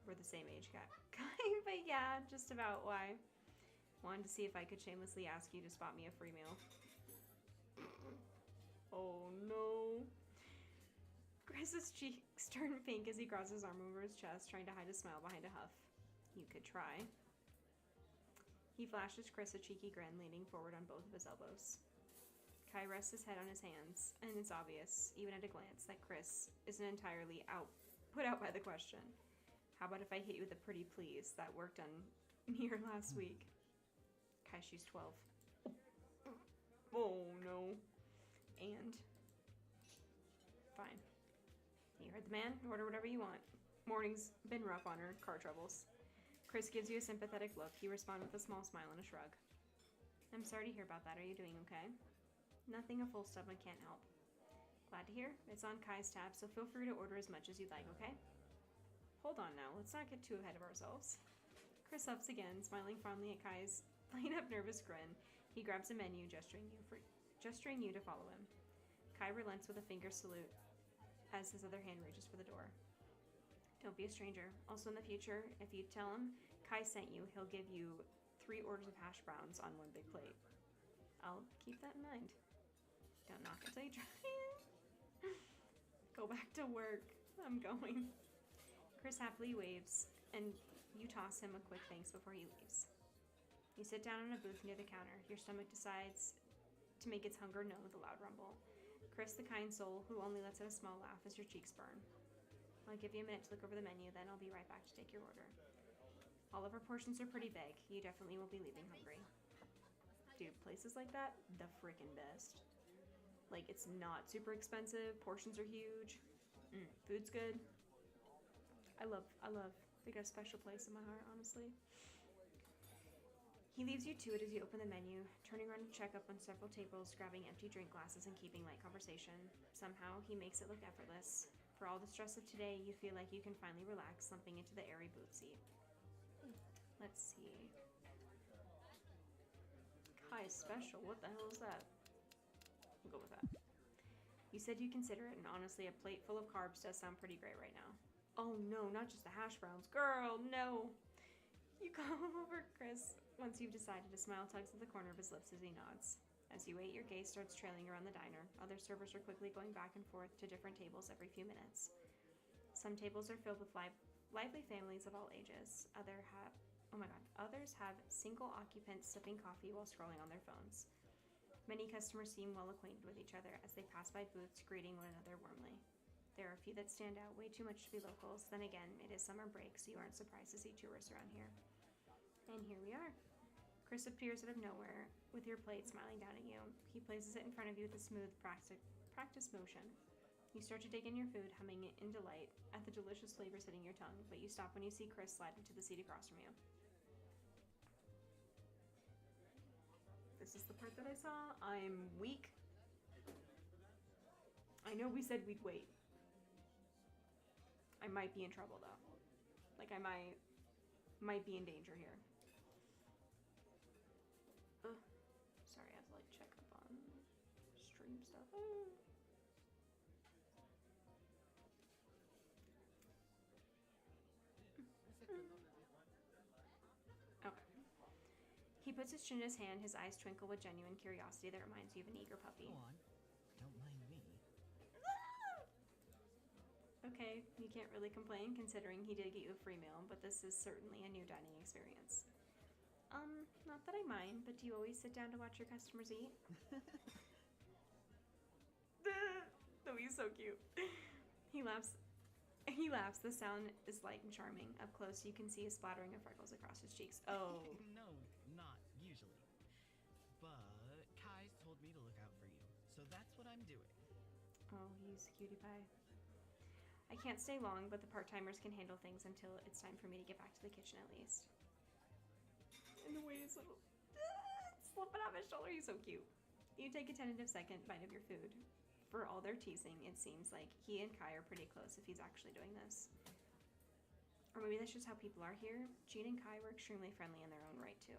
We're the same age, Kai. But yeah, just about. Why? Wanted to see if I could shamelessly ask you to spot me a free meal. Oh no. Chris's cheeks turn pink as he crosses his arm over his chest, trying to hide a smile behind a huff. You could try. He flashes Chris a cheeky grin, leaning forward on both of his elbows. Kai rests his head on his hands, and it's obvious, even at a glance, that Chris isn't entirely put out by the question. How about if I hit you with a pretty please? That worked on me last week. Kai, she's 12. Oh no. And? Fine. You heard the man. Order whatever you want. Morning's been rough on her. Car troubles. Chris gives you a sympathetic look. You respond with a small smile and a shrug. I'm sorry to hear about that. Are you doing okay? Nothing a full stomach can't help. Glad to hear. It's on Kai's tab, so feel free to order as much as you'd like, okay? Hold on now. Let's not get too ahead of ourselves. Chris ups again, smiling fondly at Kai's light-up nervous grin. He grabs a menu, gesturing you to follow him. Kai relents with a finger salute as his other hand reaches for the door. Don't be a stranger. Also in the future, if you tell him Kai sent you, he'll give you 3 orders of hash browns on 1 big plate. I'll keep that in mind. Don't knock until you try it. Go back to work. I'm going. Chris happily waves, and you toss him a quick thanks before he leaves. You sit down in a booth near the counter. Your stomach decides to make its hunger known with a loud rumble. Chris, the kind soul who only lets out a small laugh as your cheeks burn. I'll give you a minute to look over the menu, then I'll be right back to take your order. All of our portions are pretty big. You definitely won't be leaving hungry. Dude, places like that, the frickin' best. Like, it's not super expensive. Portions are huge. Food's good. I love. They got a special place in my heart, honestly. He leaves you to it as you open the menu, turning around to check up on several tables, grabbing empty drink glasses and keeping light conversation. Somehow, he makes it look effortless. For all the stress of today, you feel like you can finally relax, slumping into the airy booth seat. Let's see. Kai special. What the hell is that? We'll go with that. You said you consider it, and honestly, a plate full of carbs does sound pretty great right now. Oh no, not just the hash browns. Girl, no! You call over Chris once you've decided. A smile tugs at the corner of his lips as he nods. As you wait, your gaze starts trailing around the diner. Other servers are quickly going back and forth to different tables every few minutes. Some tables are filled with lively families of all ages. Others have single occupants sipping coffee while scrolling on their phones. Many customers seem well acquainted with each other as they pass by booths, greeting one another warmly. There are a few that stand out way too much to be locals. Then again, it is summer break, so you aren't surprised to see tourists around here. And here we are. Chris appears out of nowhere with your plate, smiling down at you. He places it in front of you with a smooth, practiced motion. You start to dig in your food, humming it in delight at the delicious flavors hitting your tongue, but you stop when you see Chris slide into the seat across from you. This is the part that I saw. I'm weak. I know we said we'd wait. I might be in trouble though. Like I might be in danger here. Sorry, I have to like check up on stream stuff. Okay. He puts his chin in his hand, his eyes twinkle with genuine curiosity that reminds you of an eager puppy. Go on. Don't mind me. Okay, you can't really complain considering he did get you a free meal, but this is certainly a new dining experience. Not that I mind, but do you always sit down to watch your customers eat? Oh, he's so cute. He laughs. The sound is light and charming. Up close, you can see a splattering of freckles across his cheeks. Oh. No, not usually. But Kai's told me to look out for you, so that's what I'm doing. Oh, he's a cutie pie. I can't stay long, but the part-timers can handle things until it's time for me to get back to the kitchen at least. And the way he's little slipping off his shoulder, he's so cute. You take a tentative second bite of your food. For all their teasing, it seems like he and Kai are pretty close if he's actually doing this. Or maybe that's just how people are here. Jean and Kai were extremely friendly in their own right, too.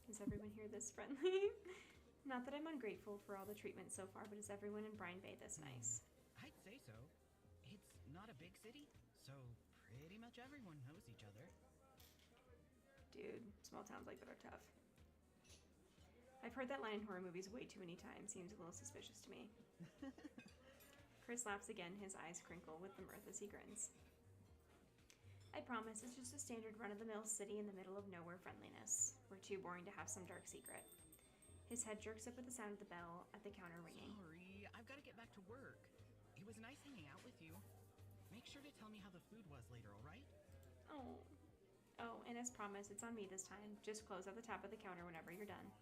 Is everyone here this friendly? Not that I'm ungrateful for all the treatment so far, but is everyone in Brine Bay this nice? I'd say so. It's not a big city, so pretty much everyone knows each other. Dude, small towns like that are tough. I've heard that line in horror movies way too many times. Seems a little suspicious to me. Chris laughs again, his eyes crinkle with the mirth as he grins. I promise, it's just a standard run-of-the-mill city in the middle of nowhere friendliness. We're too boring to have some dark secret. His head jerks up with the sound of the bell at the counter ringing. Sorry, I've got to get back to work. It was nice hanging out with you. Make sure to tell me how the food was later, alright? Oh. Oh, and as promised, it's on me this time. Just close out the top of the counter whenever you're done.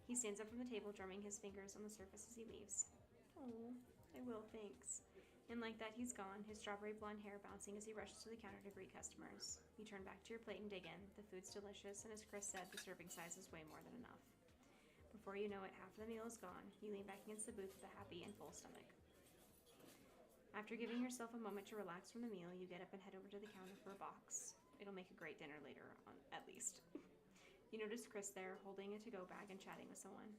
He stands up from the table, drumming his fingers on the surface as he leaves. Oh, I will, thanks. And like that, he's gone, his strawberry blonde hair bouncing as he rushes to the counter to greet customers. You turn back to your plate and dig in. The food's delicious, and as Chris said, the serving size is way more than enough. Before you know it, half of the meal is gone. You lean back against the booth with a happy and full stomach. After giving yourself a moment to relax from the meal, you get up and head over to the counter for a box. It'll make a great dinner later on, at least. You notice Chris there, holding a to-go bag and chatting with someone.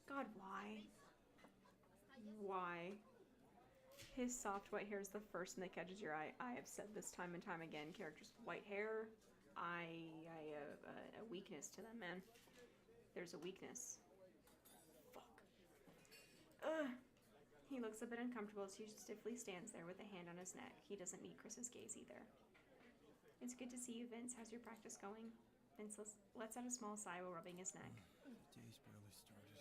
God, why? Why? His soft white hair is the first thing that catches your eye. I have said this time and time again. Characters with white hair, I have a weakness to them, man. There's a weakness. Fuck. Ugh. He looks a bit uncomfortable as he stiffly stands there with a hand on his neck. He doesn't meet Chris's gaze either. It's good to see you, Vince. How's your practice going? Vince lets out a small sigh while rubbing his neck. The day's barely started.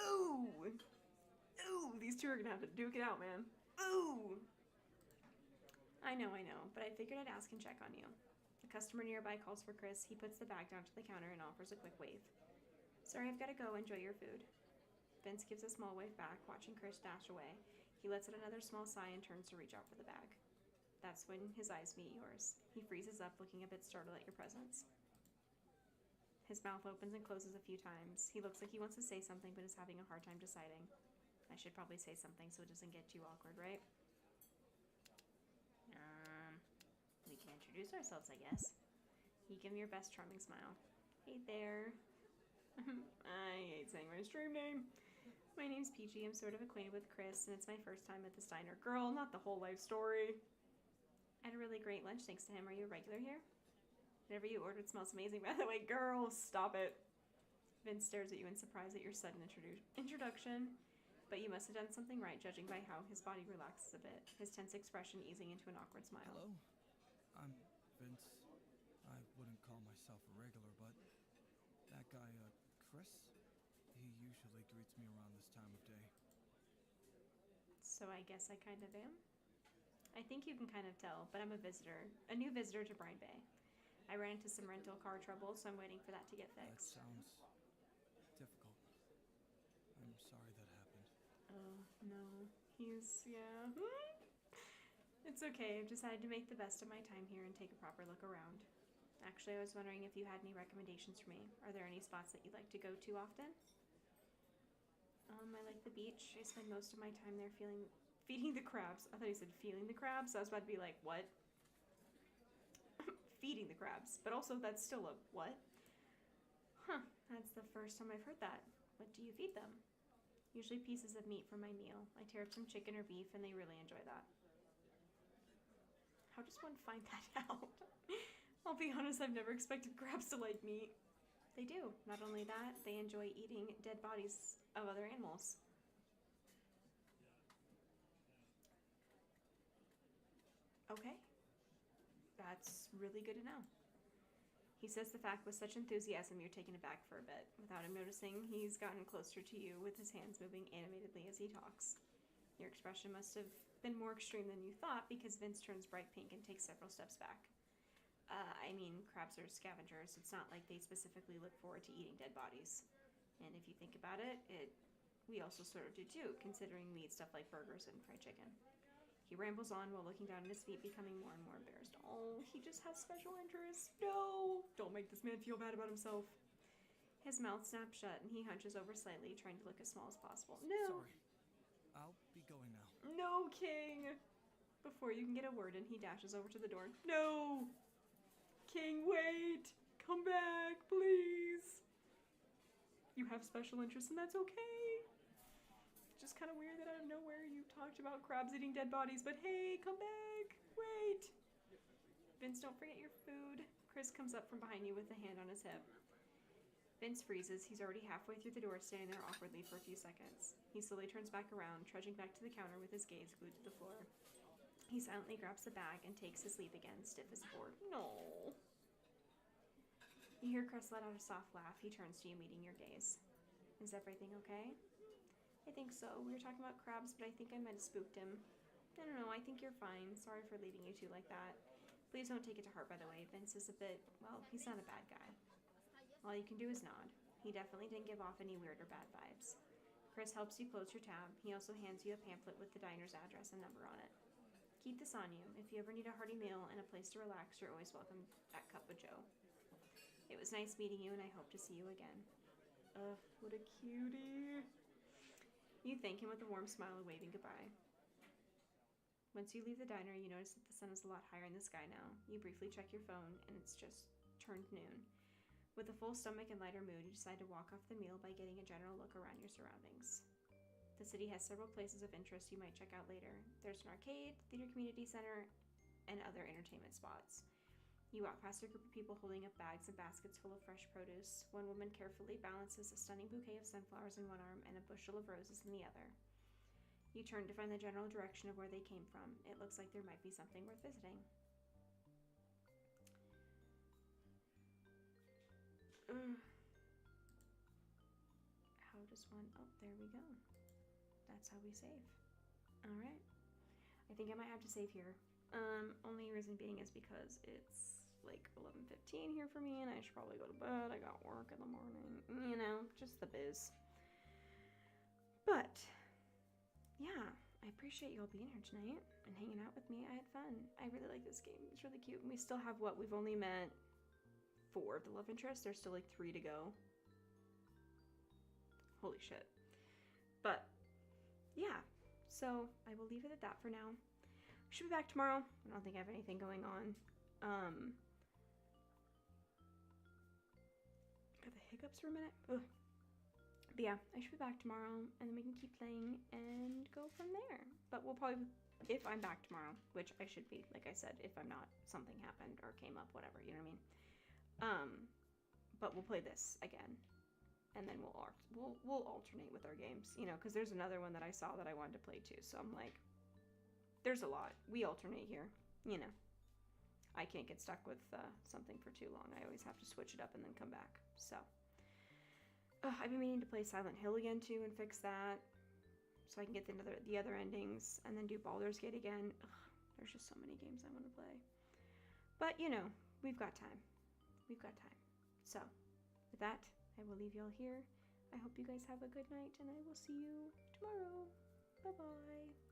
Ooh! Ooh! These two are gonna have to duke it out, man. Ooh! I know, but I figured I'd ask and check on you. A customer nearby calls for Chris. He puts the bag down to the counter and offers a quick wave. Sorry, I've gotta go. Enjoy your food. Vince gives a small wave back, watching Chris dash away. He lets out another small sigh and turns to reach out for the bag. That's when his eyes meet yours. He freezes up, looking a bit startled at your presence. His mouth opens and closes a few times. He looks like he wants to say something, but is having a hard time deciding. I should probably say something so it doesn't get too awkward, right? We can introduce ourselves, I guess. You give me your best charming smile. Hey there. I hate saying my stream name. My name's Peachy. I'm sort of acquainted with Chris, and it's my first time at this diner. Girl, not the whole life story. I had a really great lunch thanks to him. Are you a regular here? Whatever you ordered smells amazing. By the way, girl, stop it. Vince stares at you in surprise at your sudden introduction. But you must have done something right, judging by how his body relaxes a bit, his tense expression easing into an awkward smile. Hello, I'm Vince. I wouldn't call myself a regular, but that guy, Chris, he usually greets me around this time of day. So I guess I kind of am? I think you can kind of tell, but I'm a visitor. A new visitor to Brine Bay. I ran into some rental car trouble, so I'm waiting for that to get That fixed. sounds difficult. I'm sorry that happened. Oh, no. Yeah. It's okay. I've decided to make the best of my time here and take a proper look around. Actually, I was wondering if you had any recommendations for me. Are there any spots that you'd like to go to often? I like the beach. I spend most of my time there feeding the crabs. I thought he said feeling the crabs. I was about to be like, what? Feeding the crabs. But also, that's still a what? Huh. That's the first time I've heard that. What do you feed them? Usually pieces of meat for my meal. I tear up some chicken or beef, and they really enjoy that. How does one find that out? I'll be honest, I've never expected crabs to like meat. They do. Not only that, they enjoy eating dead bodies of other animals. Okay. That's really good to know. He says the fact with such enthusiasm you're taken aback for a bit. Without him noticing, he's gotten closer to you with his hands moving animatedly as he talks. Your expression must have been more extreme than you thought because Vince turns bright pink and takes several steps back. I mean, crabs are scavengers. It's not like they specifically look forward to eating dead bodies. And if you think about it, we also sort of do too, considering we eat stuff like burgers and fried chicken. He He rambles on while looking down at his feet, becoming more and more embarrassed. Oh, he just has special interests. No! Don't make this man feel bad about himself. His mouth snaps shut and he hunches over slightly, trying to look as small as possible. No! Sorry. I'll be going now. No, King! Before you can get a word in, he dashes over to the door. No! King, wait! Come back, please! You have special interests and that's okay. It's just kind of weird that out of nowhere you talked about crabs eating dead bodies, but hey, come back! Wait! Vince, don't forget your food. Chris comes up from behind you with a hand on his hip. Vince freezes. He's already halfway through the door, standing there awkwardly for a few seconds. He slowly turns back around, trudging back to the counter with his gaze glued to the floor. He silently grabs the bag and takes his leave again, stiff as a board. No. You hear Chris let out a soft laugh. He turns to you, meeting your gaze. Is everything okay? I think so. We were talking about crabs, but I think I might have spooked him. I don't know. I think you're fine. Sorry for leaving you two like that. Please don't take it to heart, by the way. Vince is a bit, well, he's not a bad guy. All you can do is nod. He definitely didn't give off any weird or bad vibes. Chris helps you close your tab. He also hands you a pamphlet with the diner's address and number on it. Keep this on you. If you ever need a hearty meal and a place to relax, you're always welcome at Cup of Joe. It was nice meeting you, and I hope to see you again. What a cutie. You thank him with a warm smile and waving goodbye. Once you leave the diner, you notice that the sun is a lot higher in the sky now. You briefly check your phone, and it's just turned noon. With a full stomach and lighter mood, you decide to walk off the meal by getting a general look around your surroundings. The city has several places of interest you might check out later. There's an arcade, theater community center, and other entertainment spots. You walk past a group of people holding up bags and baskets full of fresh produce. One woman carefully balances a stunning bouquet of sunflowers in one arm and a bushel of roses in the other. You turn to find the general direction of where they came from. It looks like there might be something worth visiting. How does one... Oh, there we go. That's how we save. Alright. I think I might have to save here. Only reason being is because it's like 11:15 here for me and I should probably go to bed. I got work in the morning. You know, just the biz. But, yeah. I appreciate you all being here tonight and hanging out with me. I had fun. I really like this game. It's really cute. And we still have what? We've only met 4 of the love interests. There's still like 3 to go. Holy shit. But, yeah. So, I will leave it at that for now. Should be back tomorrow. I don't think I have anything going on. Got the hiccups for a minute. Ugh. But yeah, I should be back tomorrow, and then we can keep playing and go from there. But we'll probably, if I'm back tomorrow, which I should be, like I said, if I'm not, something happened or came up, whatever, you know what I mean? But we'll play this again, and then we'll alternate with our games, you know, because there's another one that I saw that I wanted to play too. So I'm like, there's a lot. We alternate here, you know. I can't get stuck with something for too long. I always have to switch it up and then come back. So I've been meaning to play Silent Hill again too and fix that, so I can get the other endings, and then do Baldur's Gate again. There's just so many games I want to play. But you know, we've got time. We've got time. So with that, I will leave y'all here. I hope you guys have a good night, and I will see you tomorrow. Bye-bye.